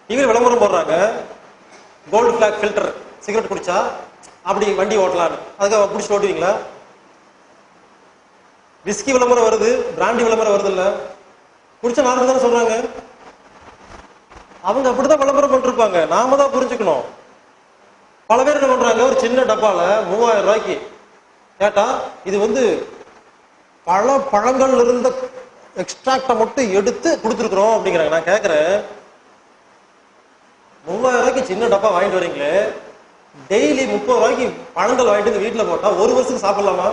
டிவியில் விளம்பரம் போடுறாங்க, கோல்டு ஃபிளாக் ஃபில்டர் சிகரெட் குடிச்சா அப்படி வண்டி ஓட்டலான்னு. அதுக்காக பிடிச்சி ஓட்டுவீங்களா? விஸ்கி விளம்பரம் வருது, பிராண்டி விளம்பரம் வருது இல்ல, குடிச்ச நார்மல் தானே சொல்றாங்க. அவங்க அப்படிதான் விளம்பரம் பண்ணிருப்பாங்க. நாம தான் புரிஞ்சுக்கணும். பல பேர் என்ன பண்றாங்க, ஒரு சின்ன டப்பால 3000 ரூபாய்க்கு கேட்டா இது பல பழங்கள் இருந்த எக்ஸ்ட்ராக்டை மட்டும் எடுத்து கொடுத்துருக்குறோம் அப்படிங்கிறாங்க. நான் கேட்கிறேன், 3000 ரூபாய்க்கு சின்ன டப்பா வாங்கிட்டு வரீங்களே, டெய்லி 30 ரூபாய்க்கு பழங்கள் வாங்கிட்டு வந்து வீட்டில் போட்டா ஒரு வருஷத்துக்கு சாப்பிடலாமா?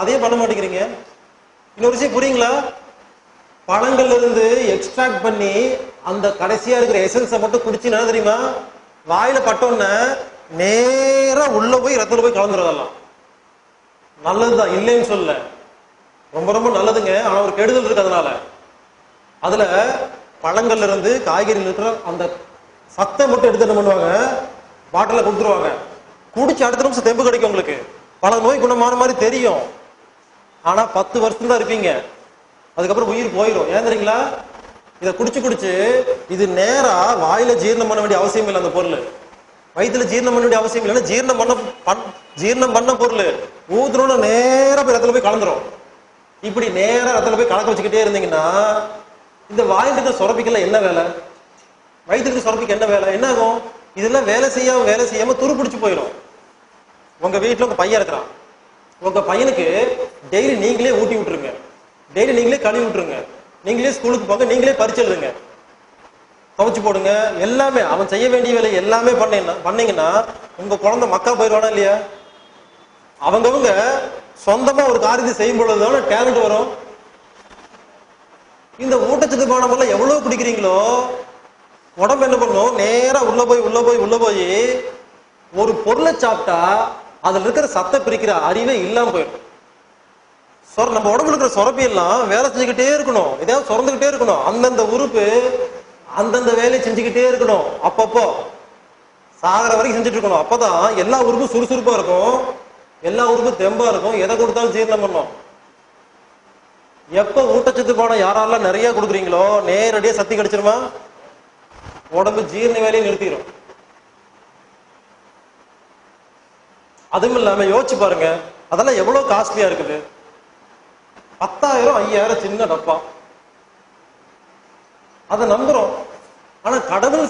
அதே பண்ண மாட்டேங்கிறீங்க. இன்னொரு விஷயம் புரியுங்களா? பழங்கள்ல இருந்து எக்ஸ்ட்ராக்ட் பண்ணி அந்த கடைசியா இருக்கிற எசன்ஸை மட்டும் குடிச்சு என்ன தெரியுமா, வாயில பட்டோன்னு நேரா உள்ள போய் ரத்தத்துல போய் கலந்துருதெல்லாம். நல்லதுதான், இல்லைன்னு சொல்ல, ரொம்ப ரொம்ப நல்லதுங்க. ஆனா ஒரு கெடுதல் இருக்கு. அதனால அதுல பழங்கள்ல இருந்து காய்கறிகள் இருக்கிற அந்த சத்தை மட்டும் எடுத்து என்ன பண்ணுவாங்க, பாட்டில கொடுத்துருவாங்க. குடிச்சு அடுத்த நிமிஷம் தெம்பு கிடைக்கும் உங்களுக்கு, பல நோய் குணமான மாதிரி தெரியும். ஆனா 10 வருஷம் தான் இருப்பீங்க, அதுக்கப்புறம் உயிர் போயிடும். ஏன் தெரியுங்களா? இதை குடிச்சு இது நேரா வாயில ஜீரணம் பண்ண வேண்டிய அவசியம் இல்லை. அந்த பொருள் வயிற்றுல ஜீரணம் பண்ண வேண்டிய அவசியம் இல்லைன்னா ஜீரணம் பண்ண பொருள் ஊத்துறோன்னு நேரா போய் ரத்தத்துல போய் கலந்துரும். இப்படி நேரா ரத்தத்துல போய் கலக்க வச்சுக்கிட்டே இருந்தீங்கன்னா இந்த வாயில் இருக்கிற சுரப்பிக்கல என்ன வேலை, வயிற்றுக்கு சுரப்பிக்கு என்ன வேலை? என்ன ஆகும்? இதெல்லாம் வேலை செய்யாம துரு பிடிச்சு போயிடும். உங்க வீட்டுல உங்க பையன் இருக்கிறான், உங்க பையனுக்கு டெய்லி நீங்களே ஊட்டி விட்டுருங்க, டெய்லி நீங்களே கழுவி விட்டுருங்க, நீங்களே ஸ்கூலுக்கு போங்க, நீங்களே பரிச்சு எழுதுங்க, துவைச்சு போடுங்க, எல்லாமே அவன் செய்ய வேண்டிய வேலை எல்லாமே பண்ணீங்கன்னா உங்க குழந்தை மக்கா போயிடுவானா இல்லையா? அவங்கவுங்க சொந்தமா ஒரு காரியத்தை செய்யும் பொழுதுதான டேலண்ட் வரும். இந்த ஊட்டச்சத்து பானமெல்லாம் எவ்வளவு குடிக்கிறீங்களோ உடம்பு என்ன பண்ணும், நேரா உள்ள போய் ஒரு பொருளை சாப்பிட்டா அதுல இருக்கிற சத்தை பிரிக்கிற அறிவே இல்லாம போயிடும். நம்ம உடம்புல இருக்கிற சுரப்பி எல்லாம் வேலை செஞ்சுக்கிட்டே இருக்கணும், இதாவது சுரந்துகிட்டே இருக்கணும். அந்தந்த உறுப்பு அந்தந்த வேலையை செஞ்சுக்கிட்டே இருக்கணும். அப்பப்போ சாகர வரைக்கும் செஞ்சுட்டு இருக்கணும். அப்பதான் எல்லா உறுப்பும் சுறுசுறுப்பா இருக்கும், எல்லா உறுப்பும் தெம்பா இருக்கும், எதை கொடுத்தாலும் ஜீரணம் பண்ணும். எப்ப ஊட்டச்சத்து பானம் யாரெல்லாம் நிறைய கொடுக்குறீங்களோ நேரடியா சக்தி கிடைச்சிருமா, உடம்பு ஜீரண வேலையை நிறுத்திடும். அதுவும் இல்லாம யோசிச்சு பாருங்க, அதெல்லாம் எவ்வளவு காஸ்ட்லியா இருக்குது. 10,000 5,000 சின்ன டப்பா, அதை நம்புறோம். ஆனா கடவுள்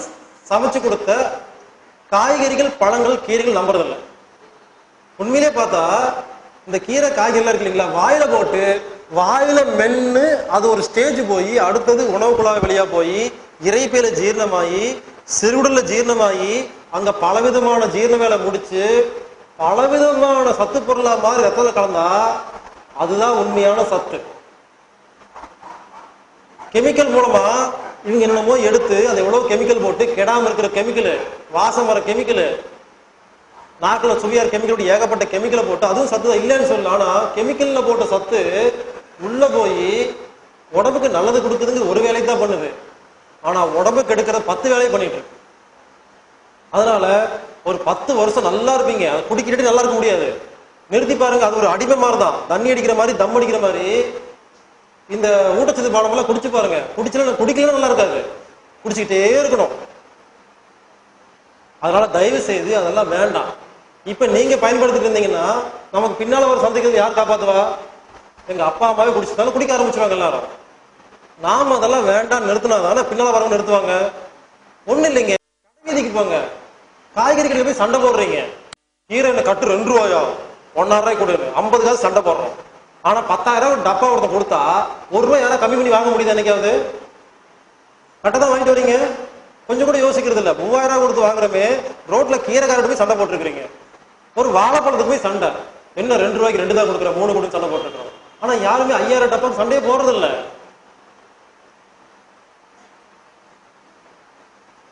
சமைச்சு கொடுத்த காய்கறிகள், பழங்கள், கீரைகள் நம்புறதில்லை. உண்மையிலே பார்த்தா இந்த கீரை காய்கறிலாம் இருக்கு இல்லைங்களா, வாயில போட்டு வாயில மென்னு அது ஒரு ஸ்டேஜ் போய் அடுத்தது உணவு குழாய் வழியா போய் இறைப்பையில ஜீரணமாயி சிறுகுடல்ல ஜீரணமாயி அங்க பலவிதமான ஜீரண வேலை முடிச்சு பலவிதமான சத்து பொருளா மாதிரி ரத்தத்தை கலந்தா அதுதான் உண்மையான சத்து. கெமிக்கல் மூலமா இவங்க என்னமோ எடுத்து அது எவ்வளவு கெமிக்கல் போட்டு கெடாம இருக்கிற கெமிக்கல், வாசம் வர கெமிக்கல், நாக்குல சுவையார் கெமிக்கல், ஏகப்பட்ட கெமிக்கலை போட்டு அதுவும் சத்து தான் இல்லைன்னு சொல்லலாம். ஆனா கெமிக்கல்ல போட்ட சத்து உள்ள போய் உடம்புக்கு நல்லது கொடுக்குதுங்கிறது ஒரு வேலைக்கு தான் பண்ணுது. ஆனா உடம்புக்கு எடுக்கிற 10 வேலையை பண்ணிட்டு இருக்கு. அதனால ஒரு 10 வருஷம் நல்லா இருப்பீங்க, அதை குடிக்கிட்டு நல்லா இருக்க முடியாது. நிறுத்தி பாருங்க, அது ஒரு அடிமை மாதிரி தான். தண்ணி அடிக்கிற மாதிரி, தம் அடிக்கிற மாதிரி இந்த ஊட்டச்சத்து பானம் எல்லாம் குடிச்சு பாருங்க. குடிக்கலாம் நல்லா இருக்காது, குடிச்சுக்கிட்டே இருக்கணும். அதனால தயவு செய்து அதெல்லாம் வேண்டாம். இப்ப நீங்க பயன்படுத்திட்டு இருந்தீங்கன்னா நமக்கு பின்னால ஒரு சந்தைக்கு யார் காப்பாத்துவா? எங்க அப்பா அம்மாவே குடிச்சிருந்தாலும் குடிக்க ஆரம்பிச்சுவாங்க எல்லாரும். நாம அதெல்லாம் வேண்டாம் நிறுத்தினாதானே பின்னால வரவங்க நிறுத்துவாங்க. ஒண்ணு இல்லைங்க, கடைவீதிக்கு போங்க, காய்கறி கடையில போய் சண்டை போடுறீங்க. கீரை கட்டு 2 ரூபாயோ 1.5 ரூபாய் கொடுங்க, 50 காசு சண்டை போடுறோம். ஆனா 10,000 டப்பா ஒருத்தன் கொடுத்தா 1 ரூபாய் யாராவது கம்மி பண்ணி வாங்க முடியுது? என்னைக்காவது கட்டதான் வாங்கிட்டு வரீங்க, கொஞ்சம் கூட யோசிக்கிறது இல்ல. 3000 கொடுத்து வாங்குறமே, ரோட்ல கீரைக்காரட்டு போய் சண்டை போட்டுருக்கீங்க. ஒரு வாழைப்பழத்துக்கு போய் சண்டை, என்ன 2 ரூபாய்க்கு 2 தான் கொடுக்குறேன், 3 கொடுத்து சண்டை போட்டுருக்கோம். ஆனா யாருமே 5000 டப்பா சண்டையே போறது இல்ல.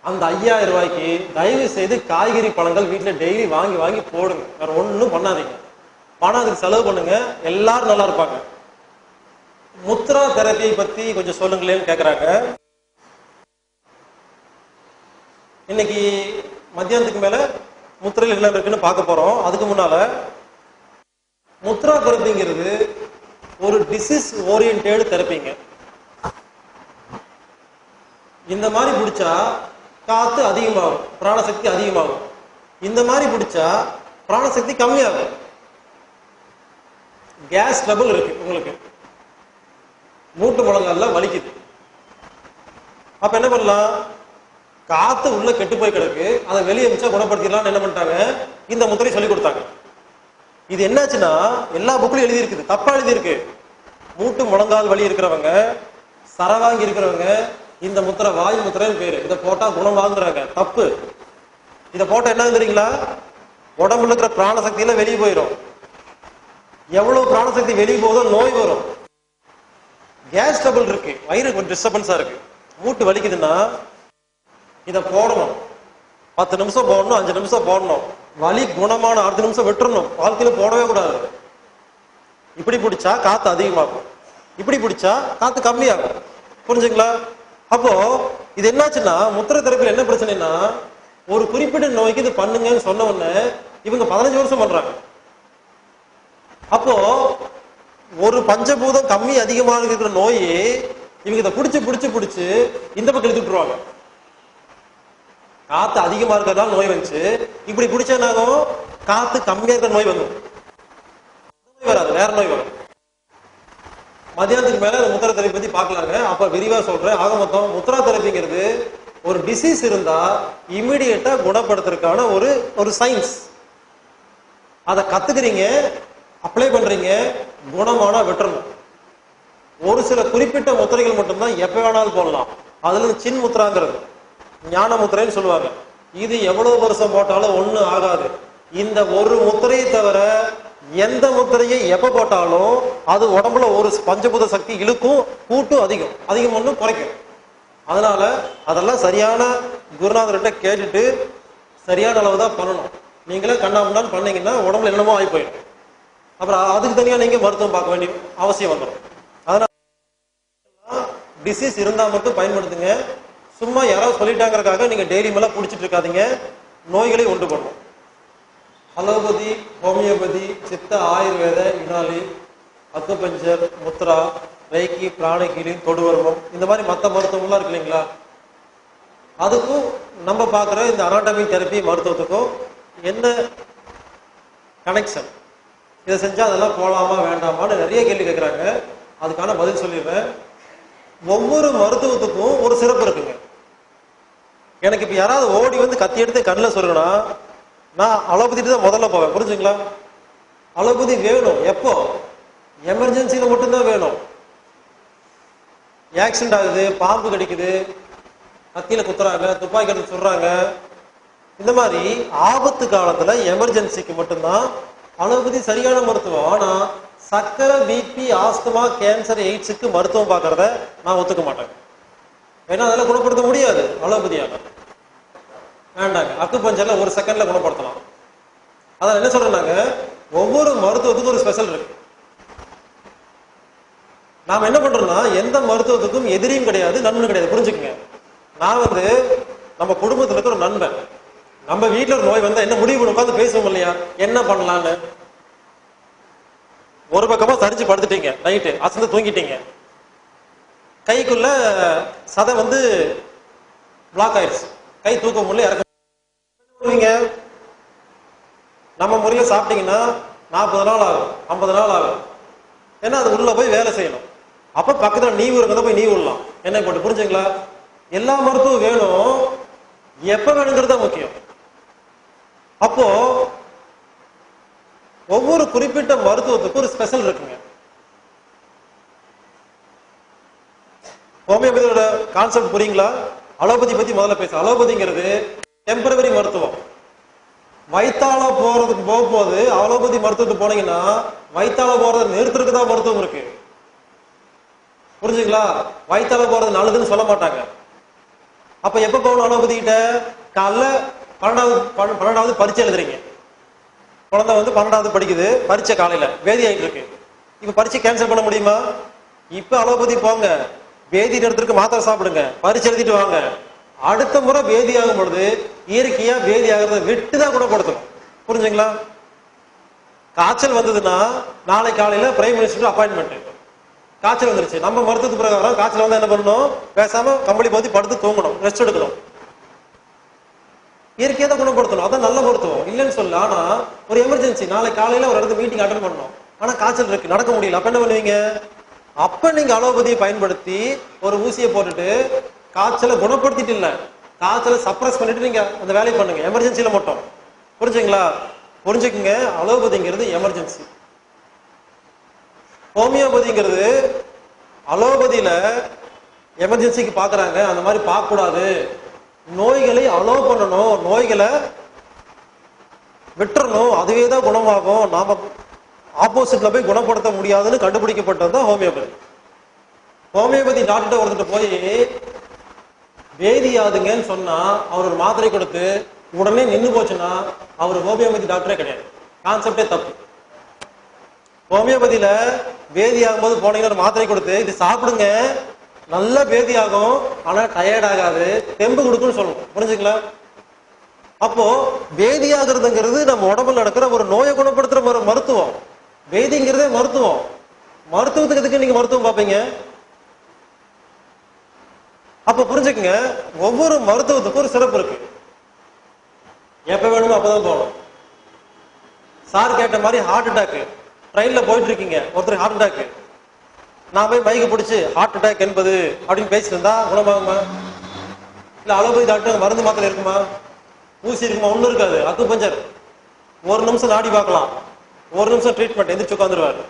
அந்த 5000 ரூபாய்க்கு தயவு செய்து காய்கறி பழங்கள் வீட்டுல டெய்லி வாங்கி வாங்கி போடுங்க. வேற ஒண்ணும் பண்ணாதீங்க. பணம் அதுக்கு செலவு பண்ணுங்க, எல்லாரும் நல்லா இருப்பாங்க. முத்ரா தெரப்பியை பத்தி கொஞ்சம் சொல்லுங்களேன்னு கேக்குறாங்க. இன்னைக்கு மத்தியானத்துக்கு மேல முத்திரையில் என்ன இருக்குன்னு பார்க்க போறோம். அதுக்கு முன்னால முத்ரா தெரப்பிங்கிறது ஒரு டிசீஸ் ஓரியன்டட் தெரப்பிங்க. இந்த மாதிரி பிடிச்சா காத்து அதிகமாகும், பிராணசக்தி அதிகமாகும். இந்த மாதிரி பிடிச்சா பிராணசக்தி கம்மியாகும். கேஸ் ட்ரபிள் இருக்கு உங்களுக்கு, மூட்டு முழங்கால வலிக்குது. அப்ப என்ன பண்ணலாம்? காத்து உள்ள கெட்டு போய் கிடக்கு, அதை வெளியே மிச்சா குணப்படுத்திடலாம். என்ன பண்ணிட்டாங்க? இந்த முத்திரை சொல்லி கொடுத்தாங்க. இது என்னாச்சுன்னா எல்லா புக்லையும் எழுதி இருக்குது, தப்பா எழுதி இருக்கு. மூட்டு முழங்கால் வலி இருக்கிறவங்க, சரவாங்கி இருக்கிறவங்க இந்த முத்திரை வாயு முத்திரைன்னு பேரு, இதை போட்டா குணம் வாங்குறாங்க. தப்பு. இதை போட்டா என்ன தெரியுங்களா? உடம்புல இருக்கிற பிராணசக்தியில வெளியே போயிடும். எவ்வளவு பிராணசக்தி வெளியே போதோ நோய் வரும். கேஸ் ட்ரபிள் இருக்கு, வயிறு கொஞ்சம் டிஸ்டர்பன்ஸா இருக்கு, மூட்டு வலிக்குதுன்னா இதை போடணும். 10 நிமிஷம் போடணும், 5 நிமிஷம் போடணும். வலி குணமான அடுத்த நிமிஷம் விட்டுறணும். வாழ்க்கையில போடவே கூடாது. இப்படி பிடிச்சா காத்து அதிகமாகும், இப்படி பிடிச்சா காத்து கம்மியாகும். புரிஞ்சுங்களா? அப்போ இது என்னாச்சுன்னா முத்திரை தெரப்பில என்ன பிரச்சனைனா, ஒரு குறிப்பிட்ட நோய்க்கு இது பண்ணுங்கன்னு சொன்ன உடனே இவங்க 15 வருஷம் பண்றாங்க. அப்போ ஒரு பஞ்சபூதம் கம்மி அதிகமாக இருக்கிற நோய் இவங்க இதை பிடிச்சு இந்த பக்கம் எடுத்து விட்டுருவாங்க. காத்து அதிகமா இருக்கிறதால நோய் வந்துச்சு, இப்படி பிடிச்சானாகும் காத்து கம்மியா இருக்கிற நோய் வந்துடும். வராது, வேற நோய் வரும். மத்தியானத்துக்கு மேல முத்திரா தெரப்பி பத்தி பாக்கலாங்க, அப்ப விரிவா சொல்றேன். ஆக மொத்தம் முத்திரா தெரப்பிங்கிறது ஒரு டிசீஸ் இருந்தா இமிடியேட்டா குணப்படுத்துறதுக்கான ஒரு சயின்ஸ். அதை கத்துக்கிறீங்க, அப்ளை பண்றீங்க, குணமானா விட்டுறணும். ஒரு சில குறிப்பிட்ட முத்திரைகள் மட்டும்தான் எப்ப வேணாலும் போடலாம். அதுல சின் முத்திராங்கிறது ஞான முத்திரைன்னு சொல்லுவாங்க. இது எவ்வளவு வருஷம் போட்டாலும் ஒண்ணும் ஆகாது. இந்த ஒரு முத்திரையை தவிர எந்த முத்திரையை எப்ப போட்டாலும் அது உடம்புல ஒரு பஞ்சபூத சக்தி இழுக்கும், கூட்டும், அதிகம் ஒன்றும் குறைக்கும். அதனால அதெல்லாம் சரியான குருநாதர்கிட்ட கேட்டுட்டு சரியான அளவு தான் பண்ணணும். நீங்களே கண்ணாமண்ணான்னு பண்ணீங்கன்னா உடம்புல என்னமோ ஆகி போயிடும். அப்புறம் அதுக்கு தனியா நீங்க மருத்துவம் பார்க்க வேண்டிய அவசியம் வந்துடும். அதனால டிசீஸ் இருந்தா மட்டும் பயன்படுத்துங்க. சும்மா யாராவது சொல்லிட்டாங்கிறதுக்காக நீங்க டெய்லி மேல குடிச்சிட்டு இருக்காதீங்க, நோய்களை உண்டு பண்ணும். அலோபதி, ஹோமியோபதி, சித்த, ஆயுர்வேத, யுனானி, அக்குபஞ்சர், முத்ரா, ரைக்கி, பிராணகீலிங், தொடுவர்மம், இந்த மாதிரி மற்ற மருத்துவம்லாம் இருக்கு இல்லைங்களா, அதுக்கும் நம்ம பார்க்குற இந்த அனாட்டமி தெரப்பி மருத்துவத்துக்கும் என்ன கனெக்ஷன்? இதை செஞ்சா அதெல்லாம் போகலாமா வேண்டாமான்னு நிறைய கேள்வி கேட்குறாங்க. அதுக்கான பதில் சொல்லிடுறேன். ஒவ்வொரு மருத்துவத்துக்கும் ஒரு சிறப்பு இருக்குங்க. எனக்கு இப்போ யாராவது ஓடி வந்து கத்தி எடுத்து கண்ணில் சொல்லுனா நான் அலோபதிட்டு தான் முதல்ல போவேன். புரிஞ்சுங்களா? அலோபதி வேணும் எப்போ? எமர்ஜென்சியில மட்டும்தான் வேணும். ஆக்சிடென்ட் ஆகுது, பாம்பு கடிக்குது, கத்தியில குத்துறாங்க, துப்பாக்கி எடுத்து சுடுறாங்க, இந்த மாதிரி ஆபத்து காலத்துல எமர்ஜென்சிக்கு மட்டும்தான் அலோபதி சரியான மருத்துவம். ஆனா சக்கரை, பிபி, ஆஸ்துமா, கேன்சர், எய்ட்ஸுக்கு மருத்துவம் பார்க்கறத நான் ஒத்துக்க மாட்டேன். ஏன்னா அதெல்லாம் குணப்படுத்த முடியாது அலோபதியால. வேண்டாங்க, அக்குபஞ்சர்ல ஒரு செகண்ட்ல குணப்படுத்தலாம். அதான் என்ன சொல்றேன்னாங்க, ஒவ்வொரு மருத்துவத்துக்கும் ஒரு ஸ்பெஷல் இருக்கு. நாம என்ன பண்றோம்னா எந்த மருத்துவத்துக்கும் எதிரியும் கிடையாது, நண்பனும் கிடையாது. புரிஞ்சுக்கங்க. நான் நம்ம குடும்பத்துல இருக்க ஒரு நண்பன். நம்ம வீட்டுல ஒரு நோய் வந்தா என்ன முடிவு பண்ணி உட்காந்து பேசுவோம் இல்லையா, என்ன பண்ணலான்னு. ஒரு பக்கமா சரிச்சு படுத்துட்டீங்க, நைட்டு அசந்து தூங்கிட்டீங்க, கைக்குள்ள சதை பிளாக் ஆயிடுச்சு, கை தூக்க முடியல, இறக்க. நம்ம முறையில சாப்பிட்டீங்கன்னா 40 நாள் ஆகும், 50 நாள் ஆகும். ஏன்னா அது உள்ள போய் வேலை செய்யணும். அப்ப பக்கத்துல நீவு இருக்கிறத போய் நீவு விடலாம், என்ன போட்டு. புரிஞ்சுங்களா? எல்லா மருத்துவம் வேணும், எப்ப வேணுங்கிறது முக்கியம். அப்போ ஒவ்வொரு குறிப்பிட்ட மருத்துவத்துக்கு ஒரு ஸ்பெஷல் இருக்குங்க. ஹோமியோபதியோட கான்செப்ட் புரியுங்களா? அலோபதி பத்தி முதல்ல பேச. அலோபதிங்கிறது டெம்பரவரி மருத்துவம். வயித்தால போறதுக்கு போகும்போது அலோபதி மருத்துவத்துக்கு போனீங்கன்னா வயித்தால போறதை நிறுத்துறதுக்கு தான் மருத்துவம் இருக்கு. புரிஞ்சுங்களா? வயித்தால போறது நல்லதுன்னு சொல்ல மாட்டாங்க. அப்ப எப்ப போகணும் அலோபதி கிட்ட? காலைல 12வது பரீட்சை எழுதுறீங்க. குழந்தை 12வது படிக்குது, பரீட்சை காலையில, வேதி ஆகிட்டு இருக்கு. இப்ப பரீட்சை கேன்சல் பண்ண முடியுமா? இப்ப அலோபதி போங்க, வேதி நேரத்திற்கு மாத்திரை சாப்பிடுங்க, பரீட்சை எழுதிட்டு வாங்க. அடுத்த முறை வேதி ஆகும் பொழுது இயற்கையா வேதி ஆகிறத விட்டுதான் குணப்படுத்தணும். புரிஞ்சுங்களா? காய்ச்சல் வந்ததுன்னா நாளை காலையில பிரைம் மினிஸ்டர் அப்பாயின்மெண்ட். காய்ச்சல் வந்துருச்சு, நம்ம மருத்துவ பிரகாரம் காய்ச்சல் வந்தா என்ன பண்ணணும்? பேசாம கம்பளி போத்தி படுத்து தூங்கணும், ரெஸ்ட் எடுக்கணும். இயற்கையை தான் குணப்படுத்தணும், அதான் நல்ல மருத்துவம் இல்லைன்னு சொல்ல. ஆனா ஒரு எமர்ஜென்சி, நாளை காலையில ஒரு இடத்துல மீட்டிங் அட்டன் பண்ணணும், ஆனா காய்ச்சல் இருக்கு, நடக்க முடியல, அப்ப என்ன பண்ணுவீங்க? அப்ப நீங்க அலோபதியை பயன்படுத்தி ஒரு ஊசியை போட்டுட்டு காய்ச்சலை குணப்படுத்திட்டு இல்ல, காய்ச்சலை சப்ரஸ் பண்ணிட்டு நீங்க அந்த வேலையை பண்ணுங்க, எமர்ஜென்சில மட்டும். புரிஞ்சுங்களா? புரிஞ்சுக்குங்க, அலோபதிங்கிறது எமர்ஜென்சி. ஹோமியோபதிங்கிறது அலோபதியில எமர்ஜென்சிக்கு பாக்குறாங்க, அந்த மாதிரி பார்க்க கூடாது, நோய்களை அலோ பண்ணணும், நோய்களை விட்டுறணும், அதுவே தான் குணமாகும், நாம ஆப்போசிட்ல போய் குணப்படுத்த முடியாதுன்னு கண்டுபிடிக்கப்பட்டது தான் ஹோமியோபதி. ஹோமியோபதி டாக்டர் ஒருத்தர் போய் வேதியாதுங்கன்னு சொன்னா அவர் ஒரு மாத்திரை கொடுத்து உடனே நின்று போச்சுன்னா அவர் ஹோமியோபதி டாக்டரே கிடையாது, கான்செப்டே தப்பு. ஹோமியோபதியில பேதி ஆகும்போது போனீங்கன்னா ஒரு மாத்திரை கொடுத்து இது சாப்பிடுங்க, நல்ல பேதி ஆகும், ஆனா டயர்ட் ஆகாது, தெம்பு கொடுக்குன்னு சொல்லணும். புரிஞ்சுங்களா? அப்போ பேதி ஆகுறதுங்கிறது நம்ம உடம்புல நடக்கிற ஒரு நோயை குணப்படுத்துற ஒரு மருத்துவம். பேதிங்கிறதே மருத்துவம். மருத்துவத்துக்கு எதுக்கு நீங்க மருத்துவம் பார்ப்பீங்க? அப்ப புரிஞ்சுக்குங்க, ஒவ்வொரு மருத்துவத்துக்கும் ஒரு சிறப்பு இருக்கு. எப்ப வேணுமோ அப்பதான் போகணும். சார் கேட்ட மாதிரி ஹார்ட் அட்டாக், ட்ரெயின்ல போயிட்டு இருக்கீங்க, ஒருத்தர் ஹார்ட் அட்டாக், நான் போய் மைக்கு பிடிச்சி ஹார்ட் அட்டாக் என்பது அப்படின்னு பேசிட்டு இருந்தா குணமாகுமா? இல்ல அலோபதி டாக்டர் மருந்து மாத்திரை இருக்குமா, ஊசி இருக்குமா? ஒண்ணும் இருக்காது. அக்குபஞ்சர் ஒரு நிமிஷம் நாடி பார்க்கலாம், ஒரு நிமிஷம் ட்ரீட்மெண்ட், எந்திரிச்சு உட்காந்துருவாரு.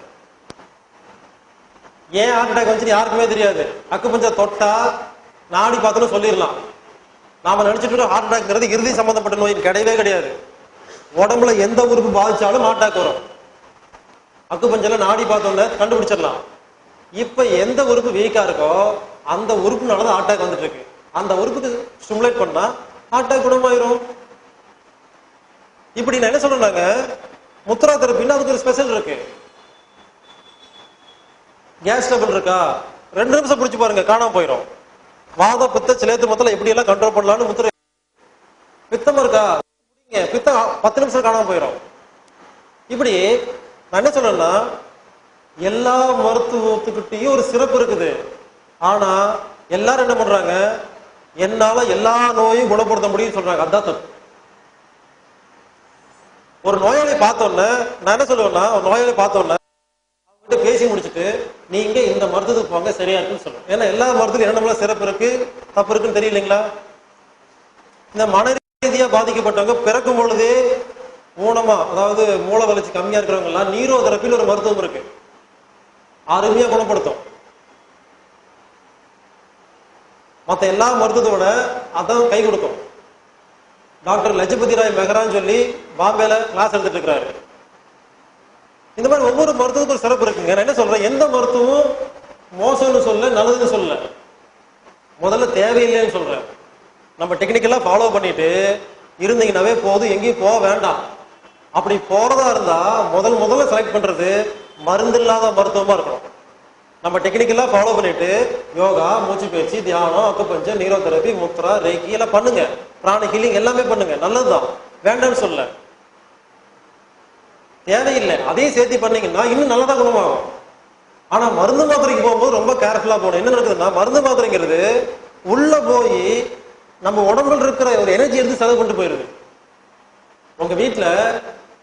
ஏன் ஹார்ட் அட்டாக் வந்துச்சு யாருக்குமே தெரியாது. அக்குபஞ்சர் தொட்டா நாடி பார்த்தோன்னு சொல்லிடலாம். நாம நினைச்சிட்டு ஹார்ட் அட்டாக்ங்கிறது இறுதி சம்பந்தப்பட்ட நோய் கிடையவே கிடையாது. உடம்புல எந்த உறுப்பு பாதிச்சாலும் ஹார்ட் அட்டாக் வரும். அக்குபஞ்சர்ல நாடி பார்த்தோம்ல கண்டுபிடிச்சிடலாம். இப்ப எந்த உறுப்பு வீக்கா இருக்கோ அந்த உறுப்புனாலதான் ஹார்ட் அட்டாக் வந்துட்டு இருக்கு. அந்த உறுப்புக்கு ஸ்டிமுலேட் பண்ணா ஹார்ட் அட்டாக் குணமாயிரும். இப்படி நான் என்ன சொல்றேன்னாங்க, முத்ரா தெரப்பின்னு அதுக்கு ஒரு ஸ்பெஷல் இருக்கு. கேஸ் ட்ரபிள் இருக்கா, 2 நிமிஷம் பிடிச்சு பாருங்க, காணாம போயிடும். வாத பித்த சிலேத்து மொத்தம் எப்படி எல்லாம் கண்ட்ரோல் பண்ணலாம்னு முத்திரை. பித்தம் இருக்கா, பித்தம் 10 நிமிஷம் காணாம போயிடும். இப்படி நான் என்ன சொல்றேன்னா, எல்லா மருத்துவத்துக்கிட்டையும் ஒரு சிறப்பு இருக்குது. ஆனா எல்லாரும் என்ன பண்றாங்க, என்னால எல்லா நோயும் குணப்படுத்த முடியும்னு சொல்றாங்க. அதான் தப்பு. ஒரு நோயாளி பார்த்தோன்னே நான் என்ன சொல்லுவேன்னா, ஒரு நோயாளி பார்த்தோன்னே அவங்ககிட்ட பேசி முடிச்சுட்டு நீங்க இந்த மருத்துவத்துக்கு போங்க சரியா இருக்குன்னு சொல்லுவேன். ஏன்னா எல்லா மருத்துவம் என்ன சிறப்பு இருக்கு தப்பு இருக்குன்னு தெரியலைங்களா? இந்த மன ரீதியா பாதிக்கப்பட்டவங்க பிறக்கும் பொழுதே ஊனமா, அதாவது மூல வளர்ச்சி கம்மியா இருக்கிறவங்க எல்லாம் நீரோ தெரப்பின்னு ஒரு மருத்துவம் இருக்கு, அருமையா குணப்படுத்தும். மற்ற எல்லா மருத்துவத்தோட அதான் கை கொடுக்கும். டாக்டர் லஜபதி ராய் மெஹரான்னு சொல்லி பாம்பேல கிளாஸ் எடுத்துட்டு இருக்கிறாரு. இந்த மாதிரி ஒவ்வொரு மருத்துவத்துக்கும் ஒரு சிறப்பு இருக்குங்க. நான் என்ன சொல்றேன், எந்த மருத்துவம் மோசம்னு சொல்ல, நல்லதுன்னு சொல்ல, முதல்ல தேவையில்லைன்னு சொல்றேன். நம்ம டெக்னிக்கலா ஃபாலோ பண்ணிட்டு இருந்தீங்கன்னாவே போதும், எங்கேயும் போக வேண்டாம். அப்படி போறதா இருந்தா முதல்ல செலக்ட் பண்றது மருந்து இல்லாத மருத்துவமா இருக்கணும். நம்ம டெக்னிக்கலா ஃபாலோ பண்ணிட்டு யோகா, மூச்சு பயிற்சி, தியானம், அக்குபஞ்சர், நீரோ தெரப்பி, முத்ரா, ரேக்கி எல்லாம் பண்ணுங்க, பிராண ஹீலிங் எல்லாமே பண்ணுங்க, நல்லதுதான், வேண்டாம்னு சொல்ல. தேவையில்லை அதையும் சேர்த்து பண்ணீங்கன்னா இன்னும் நல்லதா குணமாகும். ஆனா மருந்து மாத்திரைக்கு போகும்போது ரொம்ப கேர்ஃபுல்லா போகணும். என்ன நடக்குதுன்னா, மருந்து மாத்திரைங்கிறது உள்ள போய் நம்ம உடம்புல இருக்கிற ஒரு எனர்ஜி எடுத்து செலவு பண்ணிட்டு போயிருது. உங்க வீட்டுல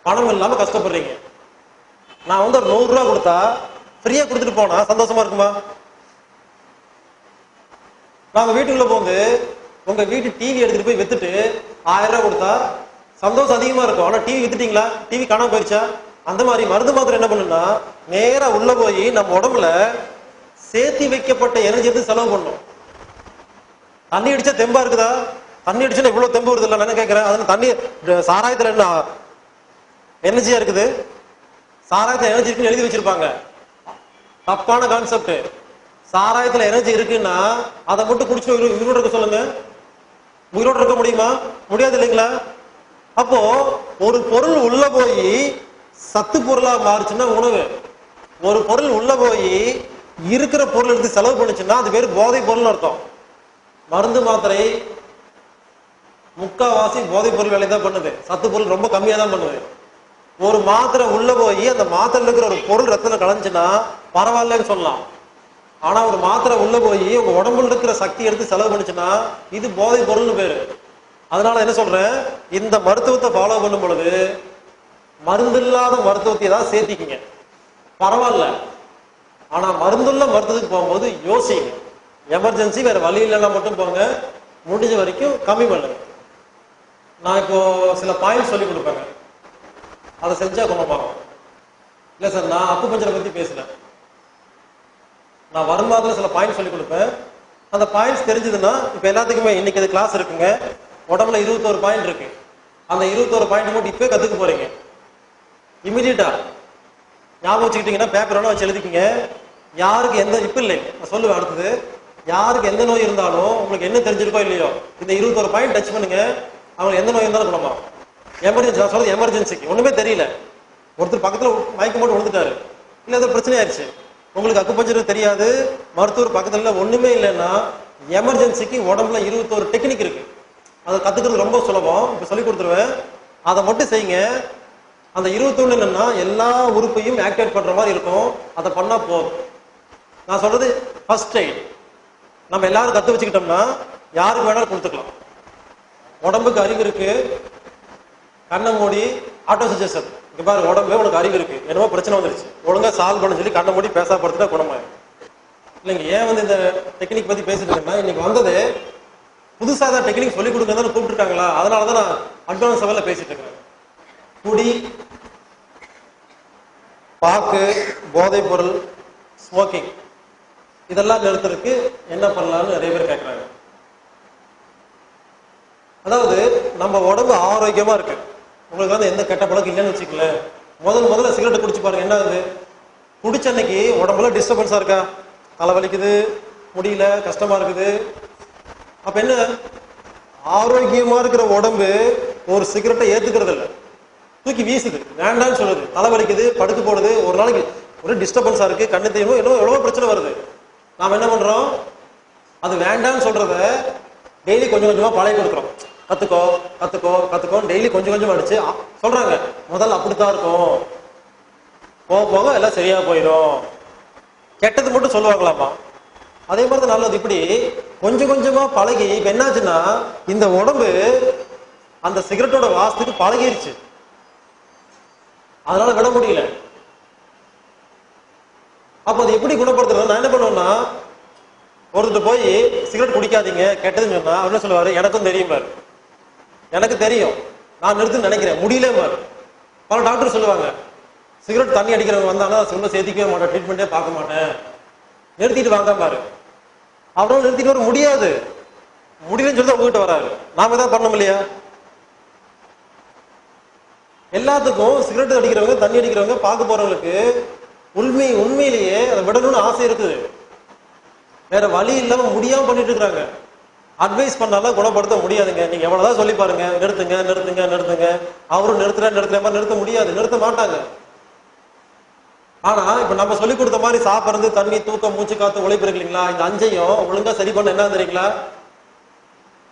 பணம் இல்லாம கஷ்டப்படுறீங்க, நான் ஒரு 100 ரூபா கொடுத்தா ஃப்ரீயா கொடுத்துட்டு போனா சந்தோஷமா இருக்குமா? நாங்க வீட்டுக்குள்ள போந்து உங்க வீட்டு டிவி எடுத்துட்டு போய் வித்துட்டு 1000 ரூபாய் கொடுத்தா சந்தோஷம் அதிகமா இருக்கும். ஆனா டிவி வித்துட்டீங்களா, டிவி காணாம போயிருச்சா? அந்த மாதிரி மருந்து மாத்திரை என்ன பண்ணுன்னா, நேரா உள்ள போய் நம்ம உடம்புல சேர்த்தி வைக்கப்பட்ட எனர்ஜி எடுத்து செலவு பண்ணும். தண்ணி அடிச்சா தெம்பா இருக்குதா? தண்ணி அடிச்சுன்னா இவ்வளவு தெம்பு வருது இல்லை நான் கேட்கிறேன். அதனால தண்ணி சாராயத்துல என்ன எனர்ஜியா இருக்குது? சாராயத்துல எனர்ஜி இருக்குன்னு எழுதி வச்சிருப்பாங்க, தப்பான கான்செப்ட். சாராயத்துல எனர்ஜி இருக்குன்னா அதை மட்டும் குடிச்சு உயிரோடு இருக்க சொல்லுங்க. உயிரோடு இருக்க முடியுமா? முடியாது இல்லைங்களா? அப்போ ஒரு பொருள் உள்ள போய் சத்து பொருளா மாறுச்சுன்னா உணவு, ஒரு பொருள் உள்ள போய் இருக்கிற பொருள் எடுத்து செலவு பண்ணுச்சுன்னா அது பேர் போதை பொருள் அர்த்தம். மருந்து மாத்திரை முக்காவாசி போதை பொருள் வேலை தான் பண்ணுது, சத்து பொருள் ரொம்ப கம்மியா தான் பண்ணுது. ஒரு மாத்திரை உள்ள போய் அந்த மாத்திரையில் இருக்கிற ஒரு பொருள் ரத்தத்துல கலந்துச்சுன்னா பரவாயில்லன்னு சொல்லலாம். ஆனா ஒரு மாத்திரை உள்ள போய் உங்க உடம்புல இருக்கிற சக்தி எடுத்து செலவு பண்ணுச்சுன்னா இது போதை பொருள்னு பேரு. அதனால என்ன சொல்றேன், இந்த மருத்துவத்தை ஃபாலோ பண்ணும் பொழுது மருந்து இல்லாத மருத்துவத்தை தான் சேர்த்திக்கிங்க, பரவாயில்ல. ஆனா மருந்துள்ள மருத்துவத்துக்கு போகும்போது யோசிங்க. எமர்ஜென்சி வேற வழி இல்லைன்னா மட்டும் போங்க, முடிஞ்ச வரைக்கும் கம்மி பண்ணுங்க. நான் இப்போ சில பாயிண்ட் சொல்லி கொடுப்பேங்க, அதை செஞ்சா குணமாகும். இல்லை சார், நான் அக்குபஞ்சரை பத்தி பேசல, நான் வருமானத்துல சில பாயிண்ட் சொல்லி கொடுப்பேன். அந்த பாயிண்ட்ஸ் தெரிஞ்சதுன்னா இப்ப எல்லாத்துக்குமே இன்னைக்கு அது கிளாஸ் இருக்குங்க, உடம்புல 21 பாயிண்ட் இருக்கு. அந்த 21 பாயிண்ட் மட்டும் இப்பவே கத்துக்க போறீங்க. இமிடியட்டா ஞாபகம் வச்சுக்கிட்டீங்கன்னா பேப்பரோட வச்சு எழுதிக்கிங்க. யாருக்கு எந்த இப்ப இல்லை, நான் சொல்லுவேன் அடுத்தது, யாருக்கு எந்த நோய் இருந்தாலும் உங்களுக்கு என்ன தெரிஞ்சிருக்கோ இல்லையோ இந்த 21 பாயிண்ட் டச் பண்ணுங்க, அவங்களுக்கு எந்த நோய் இருந்தாலும் குணமாகும். எமர்ஜென்சி, நான் சொல்றது எமர்ஜென்சிக்கு ஒண்ணுமே தெரியல, ஒருத்தர் பக்கத்துல மயக்கம் போட்டு விழுந்துட்டாரு, இல்ல ஏதோ பிரச்சனை ஆயிடுச்சு, உங்களுக்கு அக்குபஞ்சர் தெரியாது, மருத்துவர் பக்கத்துல ஒண்ணுமே இல்லைன்னா எமர்ஜென்சிக்கு உடம்புல 21 டெக்னிக் இருக்கு. அதை கத்துக்கிறது ரொம்ப சுலபம், இப்ப சொல்லி கொடுத்துருவேன். அதை மட்டும் செய்யுங்க. அந்த 21 என்னன்னா எல்லா உறுப்பையும் ஆக்டிவேட் பண்ற மாதிரி இருக்கும், அதை பண்ணா போதும். நான் சொல்றது ஃபர்ஸ்ட் எய்ட் நம்ம எல்லாரும் கத்து வச்சுக்கிட்டோம்னா யாருக்கு வேணாலும் கொடுத்துக்கலாம். உடம்புக்கு அறிவு இருக்கு, கண்ணை மூடி ஆட்டோ சஜஷன், இங்க பாரு உடம்பு உனக்கு அறிவு இருக்கு, என்னவோ பிரச்சனை வந்துருச்சு, ஒழுங்கா சால்வ் பண்ண சொல்லி கண்ணை மூடி பேசாப்படுத்தினா குணமாயிடும். இல்லைங்க, ஏன் இந்த டெக்னிக் பத்தி பேசிட்டு இருக்கேன்னா, இன்னைக்கு வந்தது புதுசா தான் டெக்னிக் சொல்லி கொடுக்கறதான கூப்பிட்டுருக்காங்களா, அதனாலதான் நான் அட்வான்ஸ் லெவல்ல பேசிட்டு இருக்கேன். குடி, பாக்கு, போதைப் பொருள், ஸ்மோக்கிங் இதெல்லாம் நிறுத்துறதுக்கு என்ன பண்ணலாம்னு நிறைய பேர் கேட்கறாங்க. அதாவது நம்ம உடம்பு ஆரோக்கியமா இருக்கு, உங்களுக்கு எந்த கெட்ட பழக்கம் இல்லைன்னு வச்சுக்கல, முதல்ல சிகரெட் குடிச்சு பாருங்க, என்ன ஆகுது? குடிச்ச அன்னைக்கு உடம்புல டிஸ்டர்பன்ஸா இருக்கா, தலைவலிக்குது, முடியல, கஷ்டமா இருக்குது. அப்ப என்ன, ஆரோக்கியமா இருக்கிற உடம்பு ஒரு சிகரெட்டை ஏத்துக்கிறது இல்லை, தூக்கி வீசுது, வேண்டாம்னு சொல்லுது, தலைவலிக்குது, படுத்து போடுது, ஒரு நாளைக்கு ஒரு டிஸ்டர்பன்ஸா இருக்கு, கண்ணு தெரியும், இன்னும் எவ்வளவு பிரச்சனை வருது. நாம என்ன பண்றோம், அது வேண்டாம்னு சொல்றத டெய்லி கொஞ்சம் கொஞ்சமா பழகி கொடுக்குறோம். கத்துக்கோ கத்துக்கோ கத்துக்கோ டெய்லி கொஞ்சம் கொஞ்சம் அடிச்சு சொல்றாங்க. முதல்ல அப்படித்தான் இருக்கும், போக போக எல்லாம் சரியா போயிடும். கெட்டது மட்டும் சொல்லுவாங்களாமா, அதே மாதிரி நல்லது. இப்படி கொஞ்சம் கொஞ்சமா பழகி இப்ப என்னாச்சுன்னா இந்த உடம்பு அந்த சிகரெட்டோட வாசத்துக்கு பழகிருச்சு, அதனால விட முடியல. அப்ப அது எப்படி குணப்படுத்துறது? நான் என்ன பண்ணுவேன்னா, ஒருத்தர் போய் சிகரெட் குடிக்காதீங்க கெட்டதுன்னு சொன்னா அவர் என்ன சொல்லுவாரு, எனக்கும் தெரியும் பாரு, எனக்கு தெரியும், நான் நிறுத்துன்னு நினைக்கிறேன், முடியல பாரு. பல டாக்டர் சொல்லுவாங்க, சிகரெட் தண்ணி அடிக்கிறவங்க வந்தாங்கன்னா சொல்ல சேர்த்திக்கவே மாட்டேன், ட்ரீட்மெண்ட்டே பார்க்க மாட்டேன், நிறுத்திட்டு வாங்க பாரு. அவரால் நிறுத்திட்டு வர முடியாது, முடியலன்னு சொல்லி உங்ககிட்ட வராரு. நாம தான் பண்ணோம் இல்லையா? எல்லாத்துக்கும் சிகரெட் அடிக்கிறவங்க, தண்ணி அடிக்கிறவங்க, பார்க்க போறவங்களுக்கு உண்மையிலேயே அதை விடணும்னு ஆசை இருக்குது, வேற வழி இல்லாம முடியாம பண்ணிட்டு இருக்காங்க. அட்வைஸ் பண்ணாலும் குணப்படுத்த முடியாதுங்க. நீங்க எவ்வளவுதான் சொல்லி பாருங்க, நிறுத்துங்க நிறுத்துங்க நிறுத்துங்க, அவரும் நிறுத்துற மாதிரி நிறுத்த முடியாது, நிறுத்த மாட்டாங்க. ஆனா இப்ப நம்ம சொல்லி கொடுத்த மாதிரி சாப்பிடுறது, தண்ணி, தூக்கம், மூச்சு காத்து, உழைப்பு இருக்கு இல்லைங்களா, இந்த அஞ்சையும் ஒழுங்கா சரி பண்ண என்ன தெரியுங்களா,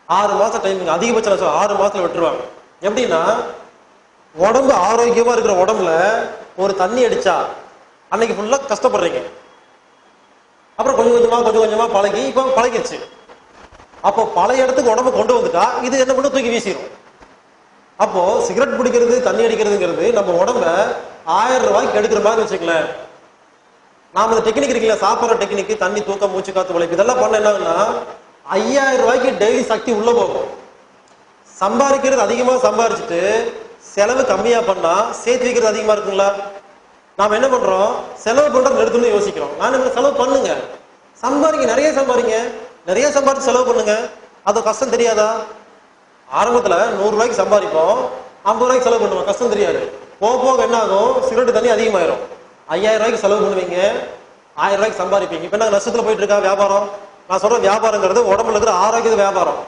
6 மாசம் டைமிங், அதிகபட்சம் 6 மாசத்துல விட்டுருவாங்க. எப்படின்னா, உடம்பு ஆரோக்கியமா இருக்கிற உடம்புல ஒரு தண்ணி அடிச்சா அன்னைக்கு ஃபுல்லா கஷ்டப்படுறீங்க, அப்புறம் கொஞ்சம் கொஞ்சமா பழகி இப்ப பழகிடுச்சு. அப்போ பழைய இடத்துக்கு உடம்பு கொண்டு வந்துட்டா இது என்ன பண்ண, தூக்கி வீசிடும். அப்போ சிகரெட் பிடிக்கிறது, தண்ணி அடிக்கிறதுங்கிறது நம்ம உடம்ப 1000 ரூபாய்க்கு எடுக்கிற மாதிரி வச்சுக்கல. நாம இந்த டெக்னிக் இருக்குல்ல, சாப்பிட்ற டெக்னிக், தண்ணி, தூக்கம், மூச்சு காத்து, உழைப்பு, இதெல்லாம் பண்ண என்னன்னா 5000 ரூபாய்க்கு டெய்லி சக்தி உள்ள போகும். சம்பாதிக்கிறது அதிகமா சம்பாரிச்சுட்டு செலவு கம்மியா பண்ணா சேர்த்து வைக்கிறது அதிகமா இருக்குங்களா? நாம என்ன பண்றோம், செலவு பண்றது நிறுத்தணும்னு யோசிக்கிறோம். நான் என்ன, செலவு பண்ணுங்க, சம்பாதிங்க, நிறைய சம்பாதிங்க, நிறைய சம்பாதிச்சு செலவு பண்ணுங்க. அது கஷ்டம் தெரியாதா? ஆரம்பத்துல 100 ரூபாய்க்கு சம்பாதிப்போம், 50 ரூபாய்க்கு செலவு பண்ணுவோம், கஷ்டம் தெரியாது. போக போக என்ன ஆகும், சிகரெட் தண்ணி அதிகமாயிரும். 5000 ரூபாய்க்கு செலவு பண்ணுவீங்க, 1000 ரூபாய்க்கு சம்பாதிப்பீங்க. இப்ப என்ன நஷ்டத்துல போயிட்டு இருக்கா வியாபாரம்? நான் சொல்ற வியாபாரங்கிறது உடம்புல இருக்கிற ஆரோக்கிய வியாபாரம்.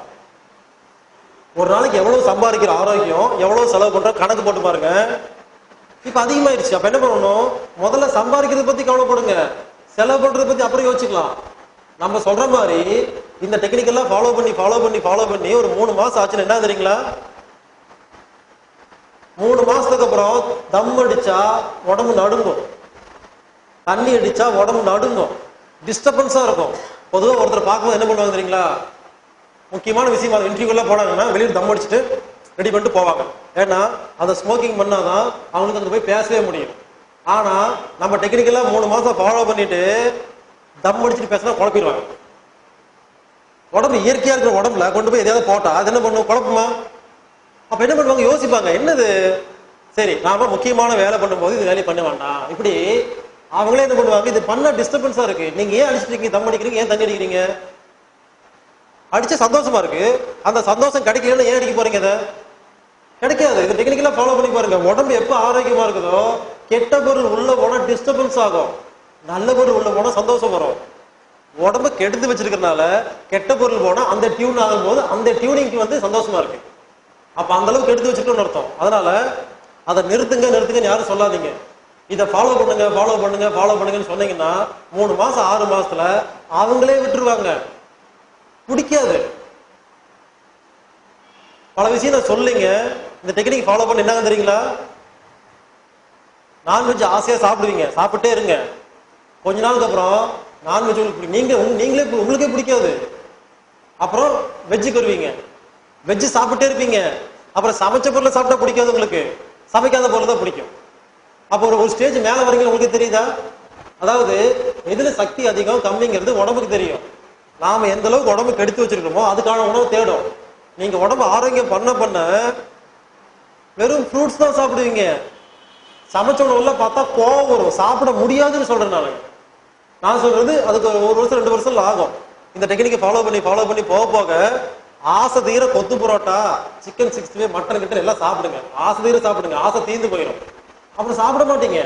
ஒரு நாளைக்கு எவ்வளவு சம்பாதிக்கிற ஆரோக்கியம், எவ்வளவு செலவு பண்ற கணக்கு போட்டு பாருங்க. இப்ப அதிகமாயிருச்சு. அப்ப என்ன பண்ணணும், முதல்ல சம்பாதிக்கிறத பத்தி கவலைப்படுங்க, செலவு பண்றதை பத்தி அப்புறம் யோசிச்சுக்கலாம். நம்ம சொல்ற மாதிரி இந்த டெக்னிக் எல்லாம் ஃபாலோ பண்ணி ஒரு 3 மாசம் ஆச்சுன்னு என்ன தெரியுங்களா, 3 மாசத்துக்கு அப்புறம் தம் அடிச்சா உடம்பு நடுங்கும், தண்ணி அடிச்சா உடம்பு நடுங்கும், டிஸ்டர்பன்ஸா இருக்கும். பொதுவாக ஒருத்தர் பார்க்கும்போது என்ன பண்ணுவாங்க தெரியுங்களா, முக்கியமான விஷயம் இன்டர்வியூல போனாங்கன்னா வெளியே தம் அடிச்சுட்டு ரெடி பண்ணிட்டு போவாங்க. ஏன்னா அந்த ஸ்மோக்கிங் பண்ணாதான் அவங்களுக்கு அங்க போய் பேசவே முடியும். ஆனா நம்ம டெக்னிக்கலா 3 மாசம் ஃபாலோ பண்ணிட்டு தம் அடிச்சுட்டு பேசினா குழப்பிடுவாங்க. உடம்பு இயற்கையா இருக்கிற உடம்புல கொண்டு போய் எதையாவது போட்டா அது என்ன பண்ணும்? குழப்பமா? அப்ப என்ன பண்ணுவாங்க? யோசிப்பாங்க, என்னது சரி நாம முக்கியமான வேலை பண்ணும்போது இது வேலையை பண்ண வேண்டாம். இப்படி அவங்களே என்ன பண்ணுவாங்க, இது பண்ண டிஸ்டர்பன்ஸா இருக்கு, நீங்க ஏன் அடிச்சுட்டு இருக்கீங்க, தம் அடிக்கிறீங்க, ஏன் தண்ணி அடிக்கிறீங்க? அடிச்ச சந்தோஷமா இருக்கு, அந்த சந்தோஷம் கிடைக்கலன்னு ஏன் அடிக்க போறீங்க? அதை கிடைக்காது. இது டெக்னிக்கலா ஃபாலோ பண்ணி பாருங்க. உடம்பு எப்ப ஆரோக்கியமா இருக்குதோ கெட்ட பொருள் உள்ள போனா டிஸ்டர்பன்ஸ் ஆகும், நல்ல பொருள் உள்ள போனா சந்தோஷம் வரும். உடம்பு கெடுத்து வச்சிருக்கிறதுனால கெட்ட பொருள் போனா அந்த டியூன் ஆகும் போது அந்த டியூனிங்க்கு வந்து சந்தோஷமா இருக்கு. அப்ப அந்த அளவுக்கு எடுத்து வச்சுக்கணும்னு அர்த்தம். அதனால அதை நிறுத்துங்கன்னு யாரும் சொல்லாதீங்க. இதை ஃபாலோ பண்ணுங்க ஃபாலோ பண்ணுங்க ஃபாலோ பண்ணுங்கன்னு சொன்னீங்கன்னா 3 மாசம் 6 மாசத்துல அவங்களே விட்டுருவாங்க. பிடிக்காது. பல விஷயம் நான் சொல்லிங்க. இந்த டெக்னிக் ஃபாலோ பண்ண என்ன தெரியுங்களா? நான்வெஜ் ஆசையா சாப்பிடுவீங்க, சாப்பிட்டே இருங்க. கொஞ்ச நாளுக்கு அப்புறம் நான்வெஜ் நீங்களே உங்களுக்கே பிடிக்காது. அப்புறம் வெஜ்ஜுக்கு வருவீங்க, வெஜ்ஜு சாப்பிட்டே இருப்பீங்க. அப்புறம் சமைச்ச பொருளை சாப்பிட்டா பிடிக்காது உங்களுக்கு, சமைக்காத பொருள் தான் பிடிக்கும். அப்போ ஒரு ஸ்டேஜ் மேல வரீங்க, உங்களுக்கு தெரியுதா? அதாவது எதுல சக்தி அதிகம் கம்மிங்கிறது உடம்புக்கு தெரியும். நாம எந்த அளவுக்கு உடம்பு கெடுத்து வச்சிருக்கோமோ அதுக்கான உணவு தேடும். நீங்க உடம்பு ஆரோக்கியம் பண்ண வெறும் ஃப்ரூட்ஸ் தான் சாப்பிடுவீங்க. சமைச்ச உணவுலாம் பார்த்தா கோவம் வரும், சாப்பிட முடியாதுன்னு சொல்றேன் நான் சொல்றது அதுக்கு 1 வருஷம் 2 வருஷம் ஆகும். இந்த டெக்னிக்கை ஃபாலோ பண்ணி போக போக ஆசை தீர கொத்து புரோட்டா, சிக்கன் 65, மட்டன் கிட்ட எல்லாம் சாப்பிடுங்க. ஆசை தீர சாப்பிடுங்க, ஆசை தீர்ந்து போயிடும். அப்புறம் சாப்பிட மாட்டீங்க.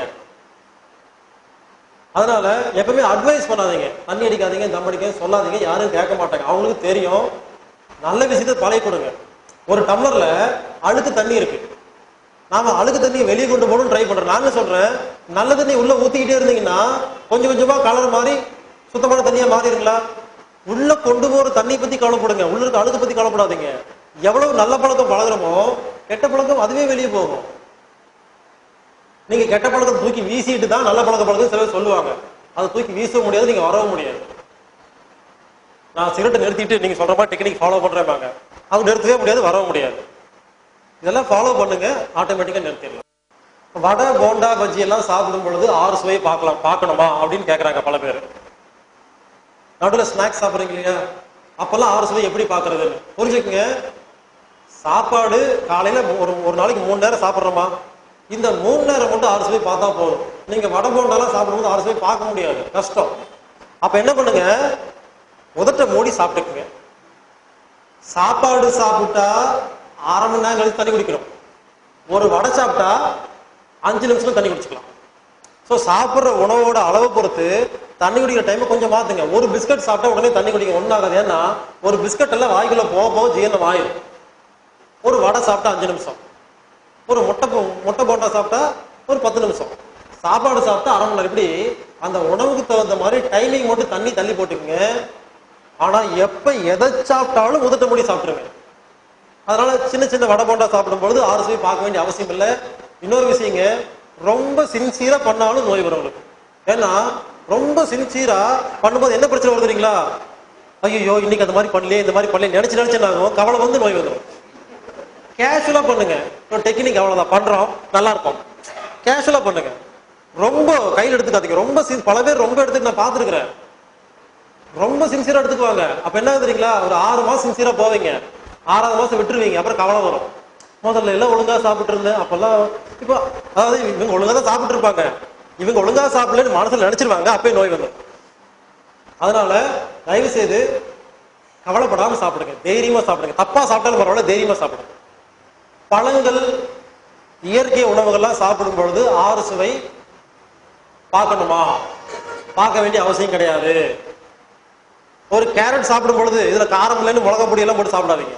அதனால எப்பவுமே அட்வைஸ் பண்ணாதீங்க, தண்ணி அடிக்காதீங்க, தம் அடிக்காதீங்க சொல்லாதீங்க. யாரும் கேட்க மாட்டாங்க, அவங்களுக்கு தெரியும். நல்ல விஷயத்தை பழகி கொடுங்க. ஒரு டம்ளர்ல அழுக்கு தண்ணி இருக்கு, நாம அழுக்கு தண்ணியை வெளியே கொண்டு போகணும் ட்ரை பண்றோம். நான் சொல்றேன், நல்ல தண்ணி உள்ள ஊத்திக்கிட்டே இருந்தீங்கன்னா கொஞ்சம் கொஞ்சமா கலர் மாறி சுத்தமான தண்ணியா மாறிடுங்களா? உள்ள கொண்டு போற தண்ணி பத்தி கவலைப்படுங்க, உள்ள இருக்க அழுக்கு பத்தி கவலைப்படாதீங்க. எவ்வளவு நல்ல பழக்கம் பழகுறோமோ கெட்ட பழக்கம் அதுவே வெளியே போகும். நீங்க கெட்ட பழக்கம் தூக்கி வீசிட்டு தான் நல்ல பழக்கம் சிலர் சொல்லுவாங்க. அதை தூக்கி வீசவும் முடியாது, நீங்க வரவும் முடியாது. நான் சிகரெட்டை நிறுத்திட்டு நீங்க சொல்ற மாதிரி டெக்னிக் ஃபாலோ பண்றேன், அவங்க நிறுத்தவே முடியாது, வரவும் முடியாது. இதெல்லாம் ஃபாலோ பண்ணுங்க, ஆட்டோமேட்டிக்கா நிறுத்திடலாம். வடை போண்டா பஜ்ஜி எல்லாம் சாப்பிடும் பொழுது 6 சுவை பார்க்கணுமா அப்படின்னு கேட்கறாங்க பல பேர். நடுவில் ஸ்நாக்ஸ் சாப்பிட்றீங்க இல்லையா, அப்பெல்லாம் 6 சுவை எப்படி பார்க்கறதுன்னு புரிஞ்சுக்குங்க. சாப்பாடு காலையில ஒரு நாளைக்கு 3 நேரம் சாப்பிட்றோமா, இந்த 3 நேரம் மட்டும் 6 சுவை பார்த்தா போதும். நீங்க வடை போண்டாலாம் சாப்பிடும்போது 6 சுவை பார்க்க முடியாது, கஷ்டம். அப்ப என்ன பண்ணுங்க, உதட்ட மூடி சாப்பிட்டுக்குங்க. சாப்பாடு சாப்பிட்டா 1/2 மணி நேரம் கழிச்சு தண்ணி குடிக்கணும். ஒரு வடை சாப்பிட்டா 5 நிமிஷம் தண்ணி குடிச்சுக்கலாம். ஸோ சாப்பிட்ற உணவோட அளவை பொறுத்து தண்ணி குடிக்கிற டைமை கொஞ்சம் மாத்துங்க. ஒரு பிஸ்கட் சாப்பிட்டா உடனே தண்ணி குடிக்க ஒன்றாகாது. ஏன்னா ஒரு பிஸ்கட் எல்லாம் வாய்க்குள்ள போக ஜீரணம் ஆயிடும். ஒரு வடை சாப்பிட்டா 5 நிமிஷம், ஒரு முட்டை போண்டா சாப்பிட்டா ஒரு 10 நிமிஷம், சாப்பாடு சாப்பிட்டா 1/2 மணி நேரம். இப்படி அந்த உணவுக்கு தகுந்த மாதிரி டைமிங் மட்டும் தள்ளி போட்டுக்குங்க. ஆனா எப்ப எதை சாப்பிட்டாலும் உதட்ட மூடி சாப்பிட்டுருங்க. அதனால சின்ன சின்ன வடை போண்டா சாப்பிடும் பொழுது 6 சுவை பார்க்க வேண்டிய அவசியம் இல்லை. இன்னொரு விஷயங்க, ரொம்ப சின்சியரா பண்ணாலும் நோய் வரும் உங்களுக்கு. ஏன்னா ரொம்ப சின்சியரா பண்ணும்போது என்ன பிரச்சனை வருதுங்களா, ஐயோ இன்னைக்கு அந்த மாதிரி பண்ணலையே, இந்த மாதிரி பண்ணல நினைச்சு நாகும் கவலை வந்து நோய் வந்துடும். கேஷுவலா பண்ணுங்க. டெக்னிக் அவ்வளவுதான், பண்றோம் நல்லா இருக்கும், கேஷுவலா பண்ணுங்க. ரொம்ப கையில் எடுத்துக்காதீங்க. பல பேர் ரொம்ப எடுத்துட்டு நான் பார்த்துருக்கிறேன், ரொம்ப சின்சியரா எடுத்துக்குவாங்க. அப்ப என்ன தெரியுங்களா, ஒரு 6 மாசம் சின்சியரா போவீங்க, 6வது மாசம் விட்டுருவீங்க, அப்புறம் கவலை வரும். முதல்ல எல்லாம் ஒழுங்கா சாப்பிட்டு இருந்தேன், அப்பெல்லாம் இப்போ அதாவது இவங்க ஒழுங்கா தான் சாப்பிட்டு இருப்பாங்க, இவங்க ஒழுங்கா சாப்பிடலன்னு மனசுல நினைச்சிருவாங்க, அப்பயே நோய் வந்துடும். அதனால தயவு செய்து கவலைப்படாம சாப்பிடுங்க, தைரியமா சாப்பிடுங்க. தப்பா சாப்பிட்டாலும் பரவாயில்ல, தைரியமா சாப்பிடுங்க. பழங்கள் இயற்கை உணவுகள்லாம் சாப்பிடும் பொழுது 6 சுவை பார்க்கணுமா, பார்க்க வேண்டிய அவசியம் கிடையாது. ஒரு கேரட் சாப்பிடும் பொழுது இதுல காரம் இல்லைன்னு மிளகா பொடி எல்லாம் போட்டு சாப்பிடாதீங்க.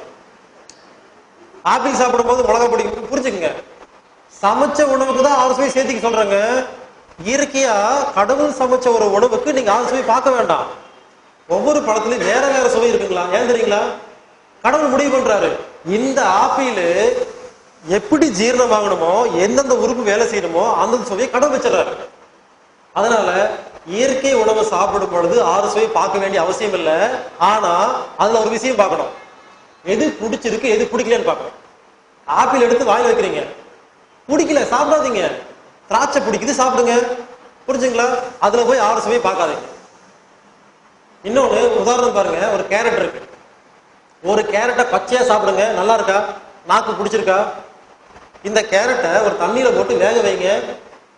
ஆப்பிள் சாப்பிடும் போது மிளகா பொடி, புரிஞ்சுக்குங்க. சமைச்ச உணவுக்கு தான் 6 சுவை சேர்த்துக்க சொல்றாங்க. இயற்கையா கடவுள் சமைச்ச ஒரு உணவுக்கு நீங்க 6 சுவை பார்க்க வேண்டாம். ஒவ்வொரு பழத்திலையும் வேற வேற சுவை இருக்குங்களா, ஏன் தெரியுங்களா? கடவுள் முடிவு பண்றாரு, இந்த ஆப்பிள் எப்படி ஜீரணம் ஆகணுமோ, எந்தெந்த உறுப்பு வேலை செய்யணுமோ அந்தந்த சுவையை கடவுள் வச்சிடறாரு. அதனால இயற்கை உணவு சாப்பிடும் பொழுது 6 சுவை பார்க்க வேண்டிய அவசியம் இல்லை. ஆனா அதுல ஒரு விஷயம் பார்க்கணும், எது பிடிச்சிருக்கு எது பிடிக்கலன்னு பார்க்கணும். ஆப்பிள் எடுத்து வாயில் வைக்கிறீங்க, பிடிக்கல சாப்பிடாதீங்க. திராட்சை பிடிக்குது சாப்பிடுங்க, புரிஞ்சுங்களா? அதுல போய் ஆறு சுவை பார்க்காதீங்க. இன்னொன்னு உதாரணம் பாருங்க, ஒரு கேரட் இருக்கு, ஒரு கேரட்டை பச்சையா சாப்பிடுங்க, நல்லா இருக்கா? நாக்கு பிடிச்சிருக்கா? இந்த கேரட்டை ஒரு தண்ணியில போட்டு வேக வைங்க,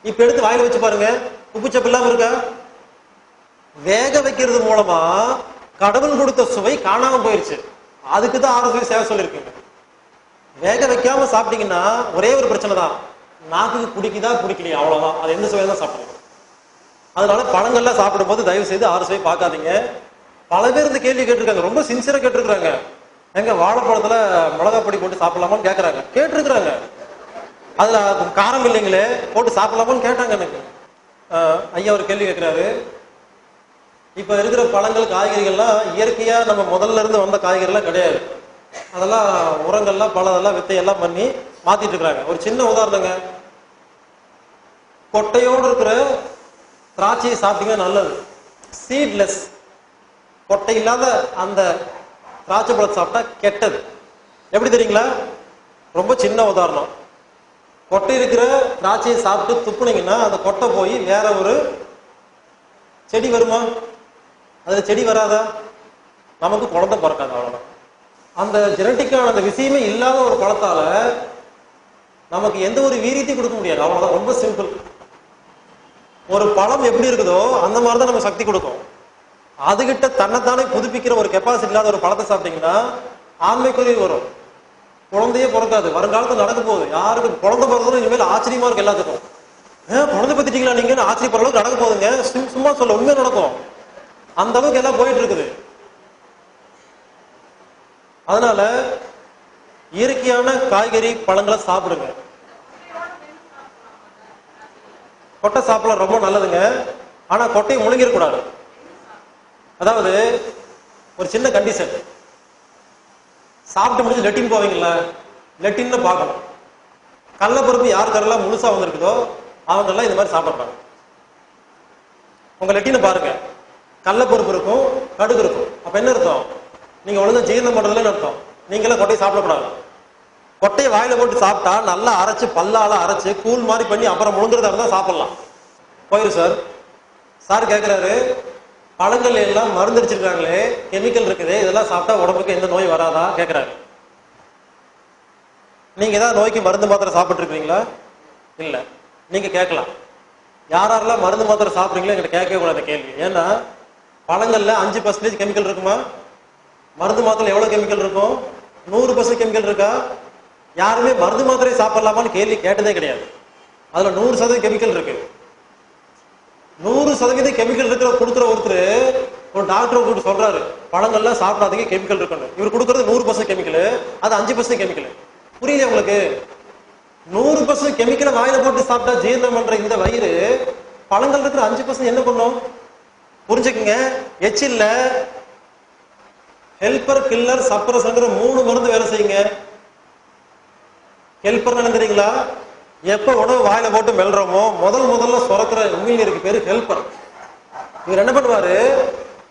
இப்ப எடுத்து வாயில வச்சு பாருங்க, உப்பு சப்பு இல்லாம இருக்கா? வேக வைக்கிறது மூலமா கடவுள் கொடுத்த சுவை காணாம போயிருச்சு. அதுக்குதான் ஆறு சுவை சேவை சொல்லியிருக்கீங்க. வேக வைக்காம சாப்பிட்டீங்கன்னா ஒரே ஒரு பிரச்சனை தான், நாக்குக்கு பிடிக்குதா பிடிக்கலையா, அவ்வளவுதான். அது எந்த சுவையை தான் சாப்பிடுங்க. அதனால பழங்கள்லாம் சாப்பிடும்போது தயவு செய்து ஆறு சுவை பார்க்காதீங்க. பல பேர் இந்த கேள்வி கேட்டிருக்காங்க, ரொம்ப சின்சியரா கேட்டிருக்காங்க. எங்க வாழைப்பழத்துல மிளகா பொடி போட்டு சாப்பிடலாமான்னு கேட்கறாங்க, கேட்டிருக்கிறாங்க. அதுல காரம் இல்லைங்களே போட்டு சாப்பிடலாமான்னு கேட்டாங்க எனக்கு. ஐயா ஒரு கேள்வி கேட்கிறாரு, இப்ப இருக்கிற பழங்கள் காய்கறிகள்லாம் இயற்கையா நம்ம முதல்ல இருந்து வந்த காய்கறிலாம் கிடையாது, அதெல்லாம் உரங்கள்லாம் பழதெல்லாம் வித்தையெல்லாம் பண்ணி மாத்திட்டு இருக்கிறாங்க. ஒரு சின்ன உதாரணங்க, கொட்டையோடு இருக்கிற திராட்சையை சாப்பிட்டீங்கன்னா நல்லது. சீட்லெஸ், கொட்டை இல்லாத அந்த திராட்சை பழத்தை சாப்பிட்டா கெட்டது. எப்படி தெரியுங்களா? ரொம்ப சின்ன உதாரணம், கொட்டை இருக்கிற திராட்சையை சாப்பிட்டு துப்புனீங்கன்னா அந்த கொட்டை போய் வேற ஒரு செடி வருமா? அதுல செடி வராதா? நமக்கு குழந்தை பிறக்காது, அவ்வளவுதான். அந்த ஜெனட்டிக்கான அந்த விஷயமே இல்லாத ஒரு பழத்தால நமக்கு எந்த ஒரு வீரியத்தையும் கொடுக்க முடியாது, அவ்வளவுதான். ரொம்ப சிம்பிள். ஒரு பழம் எப்படி இருக்குதோ அந்த மாதிரிதான் நம்ம சக்தி கொடுக்கும். அதுகிட்ட தன்னைத்தானே புதுப்பிக்கிற ஒரு கெப்பாசிட்டி இல்லாத ஒரு பழத்தை சாப்பிட்டீங்கன்னா ஆண்மைக்குரிய வரும், குழந்தையே பிறக்காது. வருங்காலத்தில் நடக்க போகுது, யாருக்கும் குழந்தை பிறந்ததும் இனிமேல் ஆச்சரியமா இருக்கு எல்லாத்துக்கும். குழந்தை பத்திட்டீங்களா நீங்க? ஆச்சரியப்படுற அளவுக்கு நடக்க போகுதுங்க. சும்மா சொல்ல, உண்மையா நடக்கும். அந்த அளவுக்கு எல்லாம் போயிட்டு இருக்குது. அதனால இயற்கையான காய்கறி பழங்களை சாப்பிடுங்க. கொட்டை சாப்பிடலாம், ரொம்ப நல்லதுங்க. ஆனா கொட்டையை முழுங்கிடக்கூடாது. அதாவது ஒரு சின்ன கண்டிஷன், சாப்பிட்டு முடிச்சு லெட்டின் போவீங்களா, லெட்டின்னு பார்க்கணும். கடலைப்பருப்பு யார் கரெல்லாம் முழுசா வந்திருக்குதோ அவங்க எல்லாம் இந்த மாதிரி சாப்பிட்றாங்க. உங்க லெட்டினை பாருங்க, கடலைப்பருப்பு இருக்கும், கடுகு இருக்கும். அப்ப என்ன அர்த்தம்? நீங்க ஒழுங்கா ஜீரணம் பண்றதுலன்னு அர்த்தம். நீங்களாம் கொட்டையை சாப்பிடக்கூடாது. கொட்டையை வாயில போட்டு சாப்பிட்டா நல்லா அரைச்சு, பல்லால அரைச்சு கூழ் மாதிரி பண்ணி அப்புறம் முழுங்குறதா இருந்தா சாப்பிடலாம். போயிரு சார். சார் கேட்கிறாரு, பழங்கள் எல்லாம் மருந்து அடிச்சிருக்காங்களே, கெமிக்கல் இருக்குது, இதெல்லாம் சாப்பிட்டா உடம்புக்கு எந்த நோய் வராதா கேட்கிறாரு. நீங்க ஏதாவது நோய்க்கு மருந்து மாத்திரை சாப்பிட்டு இருக்கீங்களா? இல்ல. நீங்க கேட்கலாம், யாரெல்லாம் மருந்து மாத்திரை சாப்பிட்றீங்களோ எங்கிட்ட கேட்கவே கூடாது கேள்வி. ஏன்னா பழங்கள்ல 5% கெமிக்கல் இருக்குமா? மருந்து மாத்திரை எவ்வளவு கெமிக்கல் இருக்கும்? 100% கெமிக்கல் இருக்கா? யாருமே மருந்து மாத்திரை சாப்பிடலாமான்னு கேள்வி கேட்டதே கிடையாது. அதுல 100% கெமிக்கல் இருக்கு. 100% கெமிக்கல் இருக்கிற கொடுக்குற ஒருத்தர் ஒரு டாக்டர் கூப்பிட்டு சொல்றாரு, பழங்கள்லாம் சாப்பிடாதீங்க கெமிக்கல் இருக்குன்னு. இவர் கொடுக்கறது 100% கெமிக்கல், அது 5% கெமிக்கல். புரியல உங்களுக்கு? 100% கெமிக்கலை வாயில போட்டு சாப்பிட்டா ஜீரணம் பண்ற இந்த வயிறு பழங்கள் இருக்கிற 5% என்ன பண்ணும்? புரிஞ்சுக்குங்க. எச்சில்ல ஹெல்பர், கில்லர், சப்ரஸர்ங்கிற 3 மருந்து வேலை செய்யுங்க. ஹெல்பர் நினைக்கிறீங்களா? எப்ப உணவு வாயில போட்டு மெல்றோமோ முதல்ல சுரக்கிற உமிழ்நீருக்கு பேரு ஹெல்பர். இவர் என்ன பண்ணுவாரு,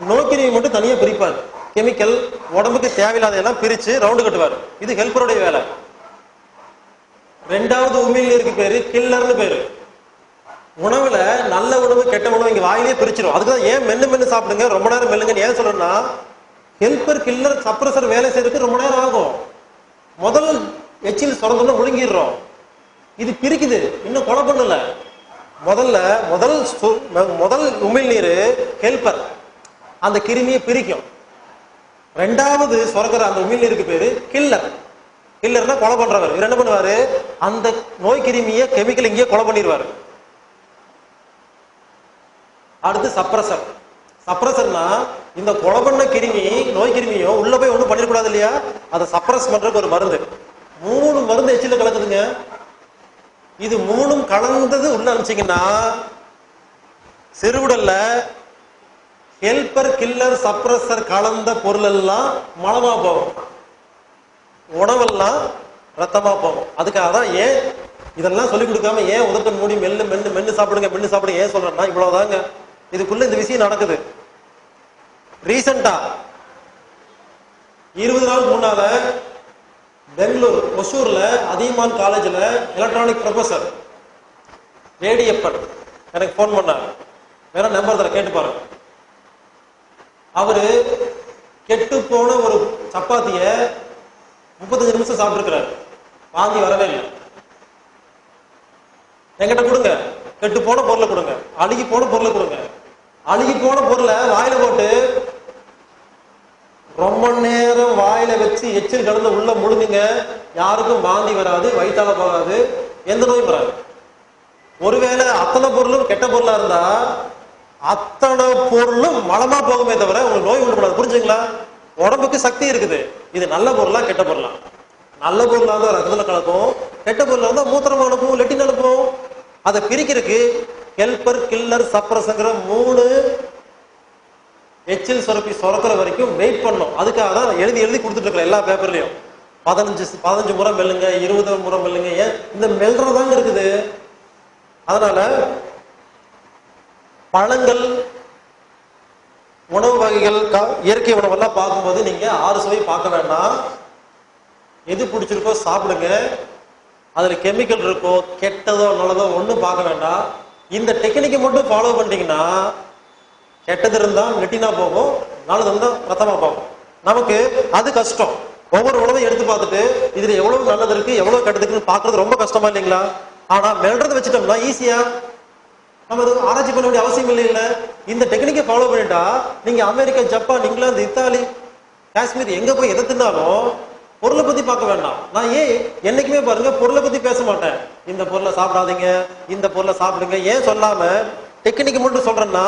நோய்க்கிருமி மட்டும் தனியா பிரிப்பார். கெமிக்கல் உடம்புக்கு தேவையில்லாத எல்லாம் பிரிச்சு ரவுண்டு கட்டுவார். இது ஹெல்பருடைய வேலை. 2வது உமிழ்நீருக்கு பேரு கில்லர்னு பேரு. உணவுல நல்ல உணவு கெட்ட உணவு இங்க வாயிலே பிரிச்சிடும். அதுக்குதான் ஏன் மென்னு சாப்பிடுங்க, ரொம்ப நேரம் மெல்லுங்கன்னு ஏன் சொல்றேன்னா, ஹெல்பர், கில்லர், சப்ரஸர் வேலை செய்யறதுக்கு ரொம்ப நேரம் ஆகும். முதல் எச்சில் சுரந்தோம்னா முழுங்கிடுறோம். இது பிரிக்குது, இன்னும் கொலை பண்ணல. முதல் உமிழ்நீர் ஹெல்பர், அந்த கிருமியை பிரிக்கும். 2வது சுரக்கிற அந்த உமிழ்நீருக்கு பேரு கில்லர். கில்லர்னா கொலை பண்றவர். இவர் என்ன பண்ணுவாரு, அந்த நோய் கிருமியை கெமிக்கல் இங்கேயே கொலை பண்ணிடுவாரு. அடுத்து சப்ரஸர். சப்ரஸர்னா இந்த கொலை பண்ண கிருமி, நோய் கிருமியும் உள்ள போய் ஒண்ணும் பண்ணிடக்கூடாது இல்லையா, அதை சப்ரஸ் பண்றதுக்கு ஒரு மருந்து. 3 மருந்து எச்சில கலக்குதுங்க. இது 3ம் கலந்தது உள்ள அனுப்பிச்சிங்கன்னா சிறுவுடல்ல ஹெல்பர், கில்லர், சப்ரஸர் கலந்த பொருள் எல்லாம் மலமா போகும், உணவெல்லாம் ரத்தமா போகும். அதுக்காக தான் ஏன் இதெல்லாம் சொல்லிக் கொடுக்காம ஏன் உதட்ட மூடி மென்னு சாப்பிடுங்க ஏன் சொல்றேன்னா இவ்வளவுதாங்க. இதுக்குள்ள இந்த விஷயம் நடக்குது. ரீசெண்டா 20 நாளுக்கு முன்னால பெங்களூர் ஒசூர்ல அதியமான் காலேஜ்ல எலக்ட்ரானிக் ப்ரொஃபசர் வேடியப்பன் எனக்கு போன் பண்ணார். வேற நம்பர் தர கேட்டு பாருங்க. அவரு கெட்டு போன ஒரு சப்பாத்திய 35 நிமிஷம் சாப்பிட்டுருக்கிறார். வாந்தி வரவே இல்லை. என்கிட்ட கொடுங்க, கெட்டு போன பொருளை கொடுங்க, அழுகி போன பொருளை கொடுங்க. அழுகி போன பொருளை வாயில போட்டு ரொம்ப நேரம் வாயில வச்சு எச்சில் கலந்து உள்ள முழுங்குங்க. யாருக்கும் வாந்தி வராது, வயிற்றால போகாது, எந்த நோயும் வராது. ஒருவேளை அத்தனை பொருளும் கெட்ட பொருளா இருந்தா அத்தனை பொருளும் மலமா போகுமே தவிர உங்களுக்கு நோய் உண்டு பண்ணாது. புரிஞ்சுங்களா? உடம்புக்கு சக்தி இருக்குது. இது நல்ல பொருளா கெட்ட பொருளா? நல்ல பொருளா இருந்தா ரத்தத்துல கலக்கும், கெட்ட பொருளா இருந்தா மூத்திரம் அனுப்பும், லெட்டின் அனுப்பும். அதை பிரிக்கிறதுக்கு ஹெல்பர், கில்லர், சப்ரஸங்கிற 3 எச்சில் சுரப்பி சுரக்கிற வரைக்கும் வெயிட் பண்ணும். அதுக்காக தான் எழுதி எழுதி கொடுத்துட்டு இருக்கிற எல்லா பேப்பர்லயும் 15 முறை மெல்லுங்க, 20 முறை மெல்லுங்க. ஏன் இந்த மெல்றதாங்க இருக்குது. அதனால பழங்கள், உணவு வகைகள், இயற்கை உணவெல்லாம் பார்க்கும்போது நீங்க 6 சுவை பார்க்க வேண்டாம். எது பிடிச்சிருக்கோ சாப்பிடுங்க. அதுல கெமிக்கல் இருக்கோ கெட்டதோ நல்லதோ ஒன்றும் பார்க்க வேண்டாம். இந்த டெக்னிக்கை மட்டும் ஃபாலோ பண்ணிட்டீங்கன்னா கெட்டது இருந்தா லெட்டினா போகும், நல்லது இருந்தா ரத்தமா போகும். நமக்கு அது கஷ்டம். ஒவ்வொரு உணவையும் எடுத்து பார்த்துட்டு இதுல எவ்வளவு நல்லது இருக்கு எவ்வளவு கெட்டது இருக்குன்னு பாக்குறது ரொம்ப கஷ்டமா இல்லைங்களா? ஆனா மெல்றதை வச்சுட்டோம்னா ஈஸியா நம்ம ஆராய்ச்சி பண்ண வேண்டிய அவசியம் இல்லை. இல்ல இந்த டெக்னிக்கை ஃபாலோ பண்ணிட்டா நீங்க America, Japan, England, Italy, Kashmir எங்க போய் எதை தின்னாலும் பொருளை பத்தி பார்க்க வேண்டாம். நான் என்னைக்குமே பாருங்க பொருளை பத்தி பேச மாட்டேன். இந்த பொருளை சாப்பிடாதீங்க, இந்த பொருளை சாப்பிடுங்க ஏன் சொல்லாம டெக்னிக் மட்டும் சொல்றேன்னா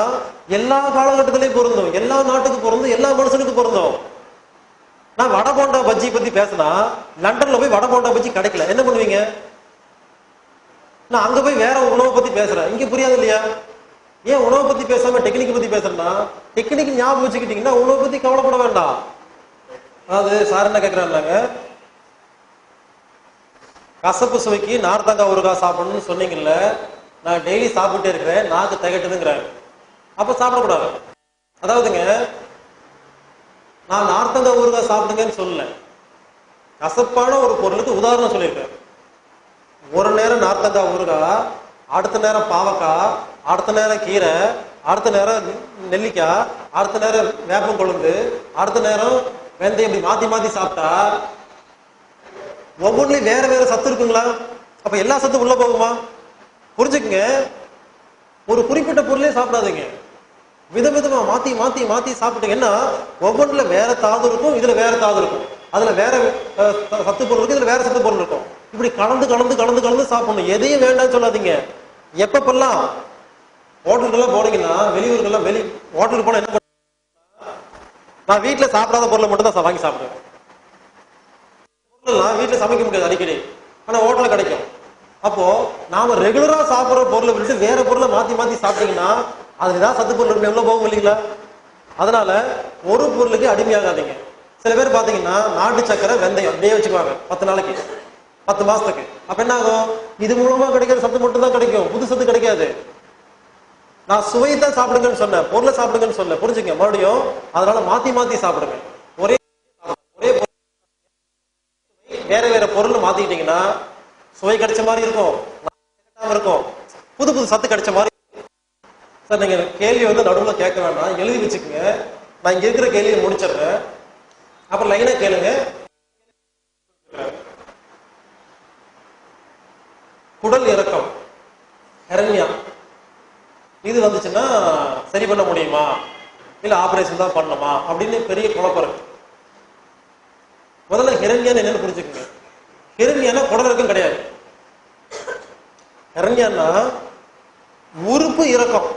எல்லா காலகட்டத்திலையும் பொருந்தும், எல்லா நாட்டுக்கு பொருந்தும், எல்லா மனுஷனுக்கு பொருந்தும். நான் வடை போண்டா பஜ்ஜி பத்தி பேசினா லண்டன்ல போய் வடை போண்டா பஜ்ஜி கிடைக்கல, என்ன பண்ணுவீங்க? நான் அங்க போய் வேற உணவை பத்தி பேசுறேன், இங்க புரியாது இல்லையா? ஏன் உணவை பத்தி பேசாம டெக்னிக் பத்தி பேசுறேன்னா டெக்னிக் ஞாபகம் வச்சுக்கிட்டீங்கன்னா உணவை பத்தி கவலைப்பட வேண்டாம். அதாவது சார் என்ன கேட்கிறாங்க, கசப்பு சுவைக்கு நார்த்தங்காய் ஊறுகாய் சாப்பிடணும்னு சொன்னீங்கல்ல, நான் டெய்லி சாப்பிட்டே இருக்கிறேன், நாக்கு திகட்டுதுங்கிறாங்க. அப்ப சாப்பிடக்கூடாது. அதாவதுங்க நான் நார்த்தங்காய் ஊறுகாய் சாப்பிடுங்கன்னு சொல்லல, கசப்பான ஒரு பொருளுக்கு உதாரணம் சொல்லியிருக்கேன். ஒரு நேரம் நார்த்தங்காய் ஊறுகாய், அடுத்த நேரம் பாவக்காய், அடுத்த நேரம் கீரை, அடுத்த நேரம் நெல்லிக்காய், அடுத்த நேரம் வேப்பம் கொழுந்து, அடுத்த நேரம் வெந்தயம், இப்படி மாத்தி மாத்தி சாப்பிட்டா ஒவ்வொன்றுலயும் வேற வேற சத்து இருக்குங்களா? அப்ப எல்லா சத்தும் உள்ள போகுமா? புரிஞ்சுக்குங்க. ஒரு குறிப்பிட்ட பொருளே சாப்பிடாதீங்க, விதவிதமா மாத்தி மாத்தி மாத்தி சாப்பிட்டீங்கன்னா ஒவ்வொன்றுல வேற தாது இருக்கும், இதுல வேற தாது இருக்கும், அதுல வேற சத்து பொருள் இருக்கும், இதுல வேற சத்து பொருள் இருக்கும். இப்படி கலந்து கலந்து கலந்து கலந்து சாப்பிடணும். எதையும் வேண்டாம்னு சொல்லாதீங்க. எப்பப்பெல்லாம் ஹோட்டலுக்கெல்லாம் போனீங்கன்னா, வெளியூருக்கெல்லாம் ஹோட்டலுக்கு போனா என்ன, நான் வீட்டுல சாப்பிடாத பொருளை மட்டும் தான் வாங்கி சாப்பிடுவேன். பொருள்லாம் வீட்டுல சமைக்க முடியாது அடிக்கடி, ஆனா ஹோட்டல்ல கிடைக்கும். அப்போ நாம ரெகுலரா சாப்பிடுற பொருளை விட்டு வேற பொருளை மாத்தி மாத்தி சாப்பிட்டீங்கன்னா அதுலதான் சத்து பொருள் எவ்வளவு போகும் இல்லைங்களா? அதனால ஒரு பொருளுக்கு அடிமையாகாதீங்க. சில பேர் பாத்தீங்கன்னா நாட்டு சக்கரை, வெந்தயம் அப்படியே வச்சுக்குவாங்க 10 நாளைக்கு, 10 மாசத்துக்கு. அப்ப என்ன ஆகும்? இது மூலமா கிடைக்கிற சத்து மட்டும் தான் கிடைக்கும், புது சத்து கிடைக்காது. நான் சுவைத்தான் சாப்பிடுங்கன்னு சொன்னேன், பொருளை சாப்பிடுங்கன்னு சொல்ல. புரிஞ்சுங்க மறுபடியும். அதனால மாத்தி மாத்தி சாப்பிடுங்க. ஒரே ஒரே வேற வேற பொருள் மாத்திக்கிட்டீங்கன்னா சுவை கிடைச்ச மாதிரி இருக்கும், இருக்கும், புது புது சத்து கிடைச்ச மாதிரி. சார் நீங்க கேள்வி நடுவில் கேட்க வேண்டாம், எழுதி வச்சுக்கோங்க. நான் இங்க இருக்கிற கேள்வியை முடிச்சிடுறேன், அப்புறம் லைனா கேளுங்க. குடல் இறக்கம், ஹெரண்யா, இது வந்துச்சுன்னா சரி பண்ண முடியுமா, இல்ல ஆபரேஷன் தான் பண்ணணுமா அப்படின்னு பெரிய குழப்பம் இருக்கு. முதல்ல ஹெரண்யான்னு என்னன்னு புரிஞ்சுக்கோங்க. ஹெரண்யானா குடல் இறக்கம் கிடையாது. ஹெரண்யான்னா உறுப்பு இறக்கம்.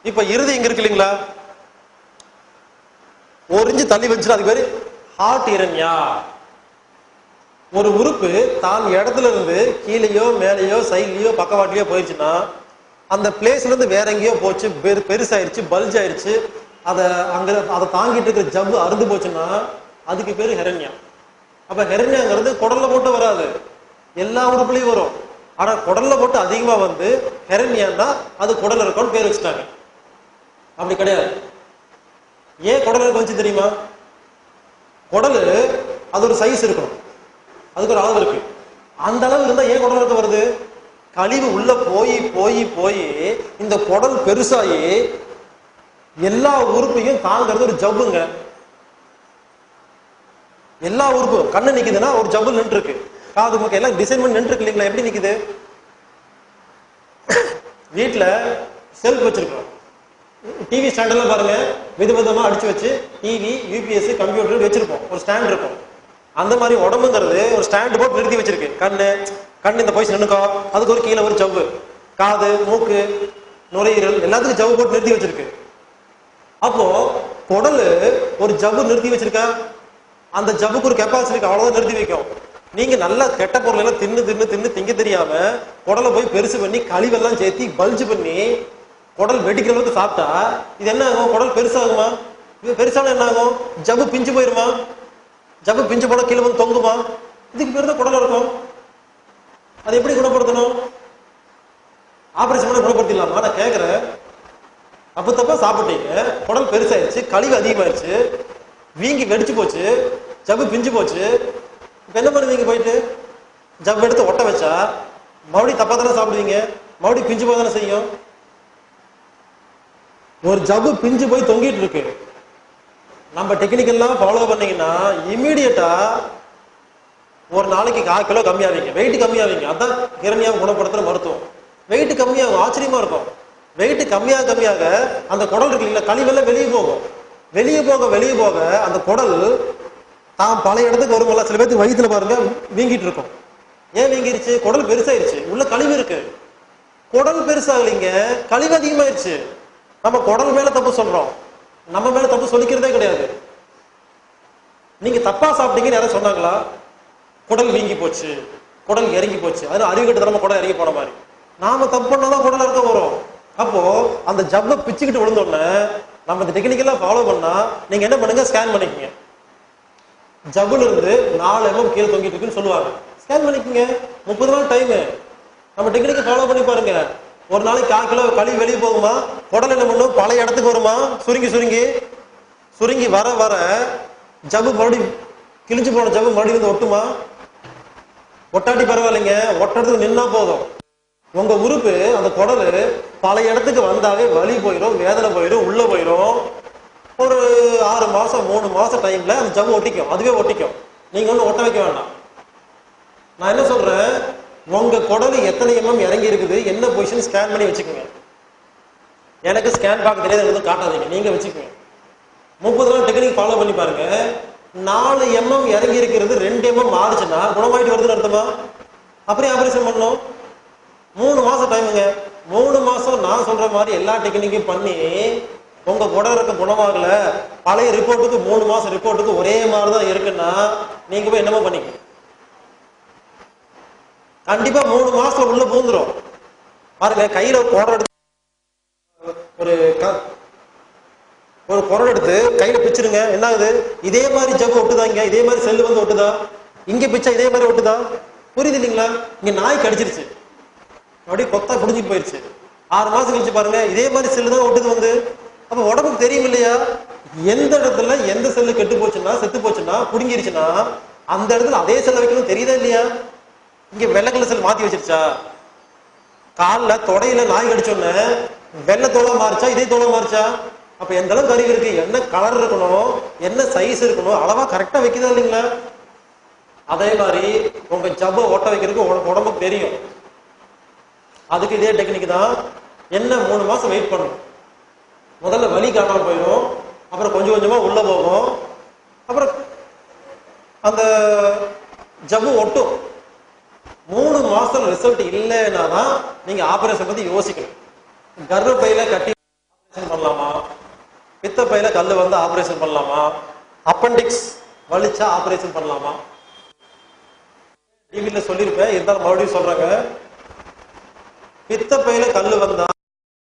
இப்ப இறுதி இங்க இருக்கு இல்லைங்களா, 1 இன்ச்சு தள்ளி வச்சுட்டு அதுக்கு பேரு ஹார்ட் ஹெரண்யா. ஒரு உறுப்பு தான் இடத்துல இருந்து கீழேயோ மேலேயோ சைட்லயோ பக்கவாட்டிலயோ போயிடுச்சுன்னா அந்த பிளேஸ்ல இருந்து வேற எங்கேயோ போச்சு, பெருசாயிருச்சு, பல்ஜ் ஆயிருச்சு, அதை தாங்கிட்டு இருக்கிற ஜவ்வு அறுந்து போச்சுன்னா அதுக்கு பேரு ஹெரண்யா. அப்ப ஹெரண்யாங்கிறது குடல்ல போட்டு வராது, எல்லா உறுப்புலையும் வரும். ஆனா குடல்ல போட்டு அதிகமா ஹெரண்யான்னா அது குடல் இருக்கும்னு பேர் வச்சுட்டாங்க. அப்படி கிடையாது. ஏன் குடல் இறக்கம் வந்துச்சு தெரியுமா? குடல் அது ஒரு சைஸ் இருக்கணும், அதுக்கு ஒரு அளவு இருக்கு. அந்த அளவு இருந்தா ஏன் குடல் இருக்க வருது? கழிவு உள்ள போய் போய் போய் இந்த குடல் பெருசாகி எல்லா உறுப்பையும் தாங்கிறது ஒரு ஜவ்வுங்க. எல்லா உறுப்பும் கண்ணு நிக்குதுன்னா ஒரு ஜவ்வு நின்று இருக்கு, காது மூக்கு எல்லாம் டிசைன் பண்ணி நின்று இருக்கு இல்லைங்களா? எப்படி நிக்குது? வீட்டுல செல்ஃப் வச்சிருக்கோம், டிவி ஸ்டாண்ட் எல்லாம் பாருங்க விதவிதமா அடிச்சு வச்சு டிவி, யூபிஎஸ், கம்ப்யூட்டர் வச்சிருப்போம், ஒரு ஸ்டாண்ட் இருக்கும். அந்த மாதிரி உடம்புங்கிறது ஒரு ஸ்டாண்ட் போட்டு நிறுத்தி வச்சிருக்கு. கண்ணு இந்த பொசிஷன் நின்னுக்கும், அதுக்கு ஒரு கீழே ஒரு ஜவ்வு, காது, மூக்கு, நுரையீரல் எல்லாத்துக்கும் ஜவ்வு போட்டு நிறுத்தி வச்சிருக்கு. அப்போ குடல் ஒரு ஜவ்வு நிறுத்தி வச்சிருக்கா, அந்த ஜவ்வுக்கு ஒரு கெப்பாசிட்டி இருக்கு, அவ்வளவுதான் நிறுத்தி வைக்கும். நீங்க நல்லா கெட்ட பொருள் எல்லாம் தின்னு தின்னு தின்னு திங்க தெரியாம குடலை போய் பெருசு பண்ணி கழிவெல்லாம் சேர்த்தி பல்ஜ் பண்ணி குடல் வெடிக்கிற அளவுக்கு சாப்பிட்டா இது என்ன ஆகும்? குடல் பெருசாகுமா? இது பெருசான என்ன ஆகும்? ஜவ்வு பிஞ்சு போயிருமா? ஜவ்வு பிஞ்சு போன கீழே வந்து தொங்குமா? இதுக்கு பேர் தான் குடல் இருக்கும். அதை எப்படி குணப்படுத்தணும்? ஆபரேஷன் பண்ண குணப்படுத்திடலாமா? நான் கேட்கிறேன். அப்ப தப்பா சாப்பிட்டீங்க, குடல் பெருசாயிருச்சு, கழிவு அதிகமாயிருச்சு, வீங்கி வெடிச்சு போச்சு, ஜவ்வு பிஞ்சு போச்சு. இப்ப என்ன பண்ணுவீங்க? போயிட்டு ஜவ்வு எடுத்து ஒட்ட வச்சா மறுபடியும் தப்பா தானே சாப்பிடுவீங்க, மறுபடியும் பிஞ்சு போய் தானே செய்யும். ஒரு ஜவ்வு பிஞ்சு போய் தொங்கிட்டு இருக்கு. நம்ம டெக்னிக்கெல்லாம் ஃபாலோ பண்ணீங்கன்னா இமீடியட்டா ஒரு நாளைக்கு 1/4 கிலோ கம்மியாவீங்க, வெயிட் கம்மியாவீங்க. அதான் ஹிரண்யாவை குணப்படுத்துற மருத்துவம். வெயிட் கம்மியாகும், ஆச்சரியமா இருக்கும். வெயிட் கம்மியாக கம்மியாக அந்த குடல் இருக்கு இல்லைங்களா, கழிவெல்லாம் வெளியே போகும். வெளியே போக வெளியே போக அந்த குடல் தான் பழைய இடத்துக்கு வரும்போது சில பேருக்கு வயிற்றுல பாருங்க வீங்கிட்டு இருக்கும். ஏன் வீங்கிருச்சு? குடல் பெருசாயிருச்சு, உள்ள கழிவு இருக்கு. குடல் பெருசாகலைங்க, கழிவு அதிகமாயிருச்சு. நம்ம குடல் மேல தப்பு சொல்றோம், நம்ம மேல தப்பு சொல்லிக்கிறதே கிடையாது. நீங்க தப்பா சாப்பிட்டீங்கன்னு யாரும் சொன்னாங்களா? குடல் வீங்கி போச்சு, குடல் இறங்கி போச்சு, அது அறிவுகிட்ட நம்ம குடல் இறங்கி போன மாதிரி. நாம தப்பு பண்ணாதான் குடல் இருக்க வரும். அப்போ அந்த ஜவ்வை பிச்சுக்கிட்டு விழுந்தோடனே நம்ம இந்த டெக்னிக்கெல்லாம் ஃபாலோ பண்ணா நீங்க என்ன பண்ணுங்க? ஸ்கேன் பண்ணிக்கங்க. ஜவ்வுல இருந்து 4 mm கீழே தொங்கிட்டு இருக்குன்னு சொல்லுவாங்க, ஸ்கேன் பண்ணிக்கங்க. 30 நாள் டைம். நம்ம டெக்னிக்கை ஃபாலோ பண்ணி பாருங்க. ஒரு நாளைக்கு 1/4 கிலோ கழிவு வெளியே போகுமா? குடல் என்ன பண்ணும்? பழைய இடத்துக்கு வருமா? சுருங்கி சுருங்கி சுருங்கி வர வர ஜவ்வு மறுபடியும் கிழிஞ்சு போன ஜவ்வு மறுபடியும் வந்து ஒட்டுமா? ஒட்டாட்டி பரவாயில்லைங்க, ஒட்டுறதுக்கு நின்னா போதும். உங்க உறுப்பு அந்த குடல் பழைய இடத்துக்கு வந்தாவே வலி போயிடும், வேதனை போயிடும், உள்ள போயிடும். ஒரு 6 மாசம் 3 மாசம் டைம்ல அந்த ஜவ்வு ஒட்டிக்கும், அதுவே ஒட்டிக்கும். நீங்க ஒன்றும் ஒட்ட வைக்க வேண்டாம். நான் என்ன சொல்றேன், உங்க குடல் எத்தனை mm இறங்கி இருக்குது, என்ன பொசிஷன் ஸ்கேன் பண்ணி வச்சுக்கோங்க. எனக்கு ஸ்கேன் பார்க்க தெரியாது, எதுவும் காட்டாதீங்க, நீங்க வச்சுக்கோங்க. 30 நாள் டெக்னிக் ஃபாலோ பண்ணி பாருங்க. 4 mm இறங்கி இருக்கிறது 2 mm மாறுச்சுன்னா குணமாயிட்டு வருதுன்னு அர்த்தமா? அப்படியே ஆபரேஷன் பண்ணணும். 3 மாசம் டைமுங்க. 3 மாசம் நான் சொல்ற மாதிரி எல்லா டெக்னிக்கும் பண்ணி உங்க குடல் இருக்க குணமாகல, பழைய ரிப்போர்ட்டுக்கு 3 மாசம் ரிப்போர்ட்டுக்கு ஒரே மாதிரிதான் இருக்குன்னா நீங்க போய் என்னமோ பண்ணிக்க. கண்டிப்பா 3 மாசத்துல உள்ள பூந்துரும். பாருங்க, கையில ஒரு குரல் எடுத்து கையில பிச்சிருங்க, என்ன ஆகுது? இதே மாதிரி ஜவ்வு ஒட்டுதாங்க, இதே மாதிரி செல்லு வந்து ஒட்டுதா, இங்க பிச்சா இதே மாதிரி ஒட்டுதா. புரியுது இல்லைங்களா? இங்க நாய் கடிச்சிருச்சு, அப்படியே கொத்தா புடிஞ்சிட்டு போயிருச்சு. 6 மாசம் கழிச்சு பாருங்க, இதே மாதிரி செல்லு தான் ஒட்டுது வந்து. அப்ப உடம்புக்கு தெரியும் இல்லையா, எந்த இடத்துல எந்த செல்லு கெட்டு போச்சுன்னா, செத்து போச்சுன்னா, புடுங்கிருச்சுன்னா அந்த இடத்துல அதே செல்ல வைக்கணும், தெரியுதா இல்லையா? இங்க வெள்ளை கலர் செல் மாத்தி வச்சிருச்சா? கால்ல தொடையில நாய் கடிச்சோன்னு வெள்ளை தோலா மாறிச்சா, இதே தோலா மாறிச்சா? அப்ப எந்த அளவுக்கு அறிவு இருக்கு, என்ன கலர் இருக்கணும், என்ன சைஸ் இருக்கணும், அளவா கரெக்டா வைக்குதா இல்லைங்களா? அதே மாதிரி உங்க ஜவ்வை ஓட்ட வைக்கிறதுக்கு உடம்புக்கு தெரியும். அதுக்கு இதே டெக்னிக் தான். என்ன 3 மாசம் வெயிட் பண்ணணும். முதல்ல வலி காணாம போயிடும், அப்புறம் கொஞ்சம் கொஞ்சமா உள்ள போகும், அப்புறம் அந்த ஜவ்வு ஒட்டும். 3 மாசம் ரிசல்ட் இல்லைன்னா தான் நீங்க ஆபரேஷன் பத்தி யோசிக்கணும். கர்ப்பப்பையில கட்டி ஆபரேஷன் பண்ணலாமா, பித்தப்பையில கல்லு வந்து ஆபரேஷன் பண்ணலாமா, அப்பெண்டிக்ஸ் வலிச்சா ஆபரேஷன் பண்ணலாமா? டிவில சொல்லியிருப்பேன், இருந்தாலும் மறுபடியும் சொல்றாங்க. பித்தப்பையில கல்லு வந்தா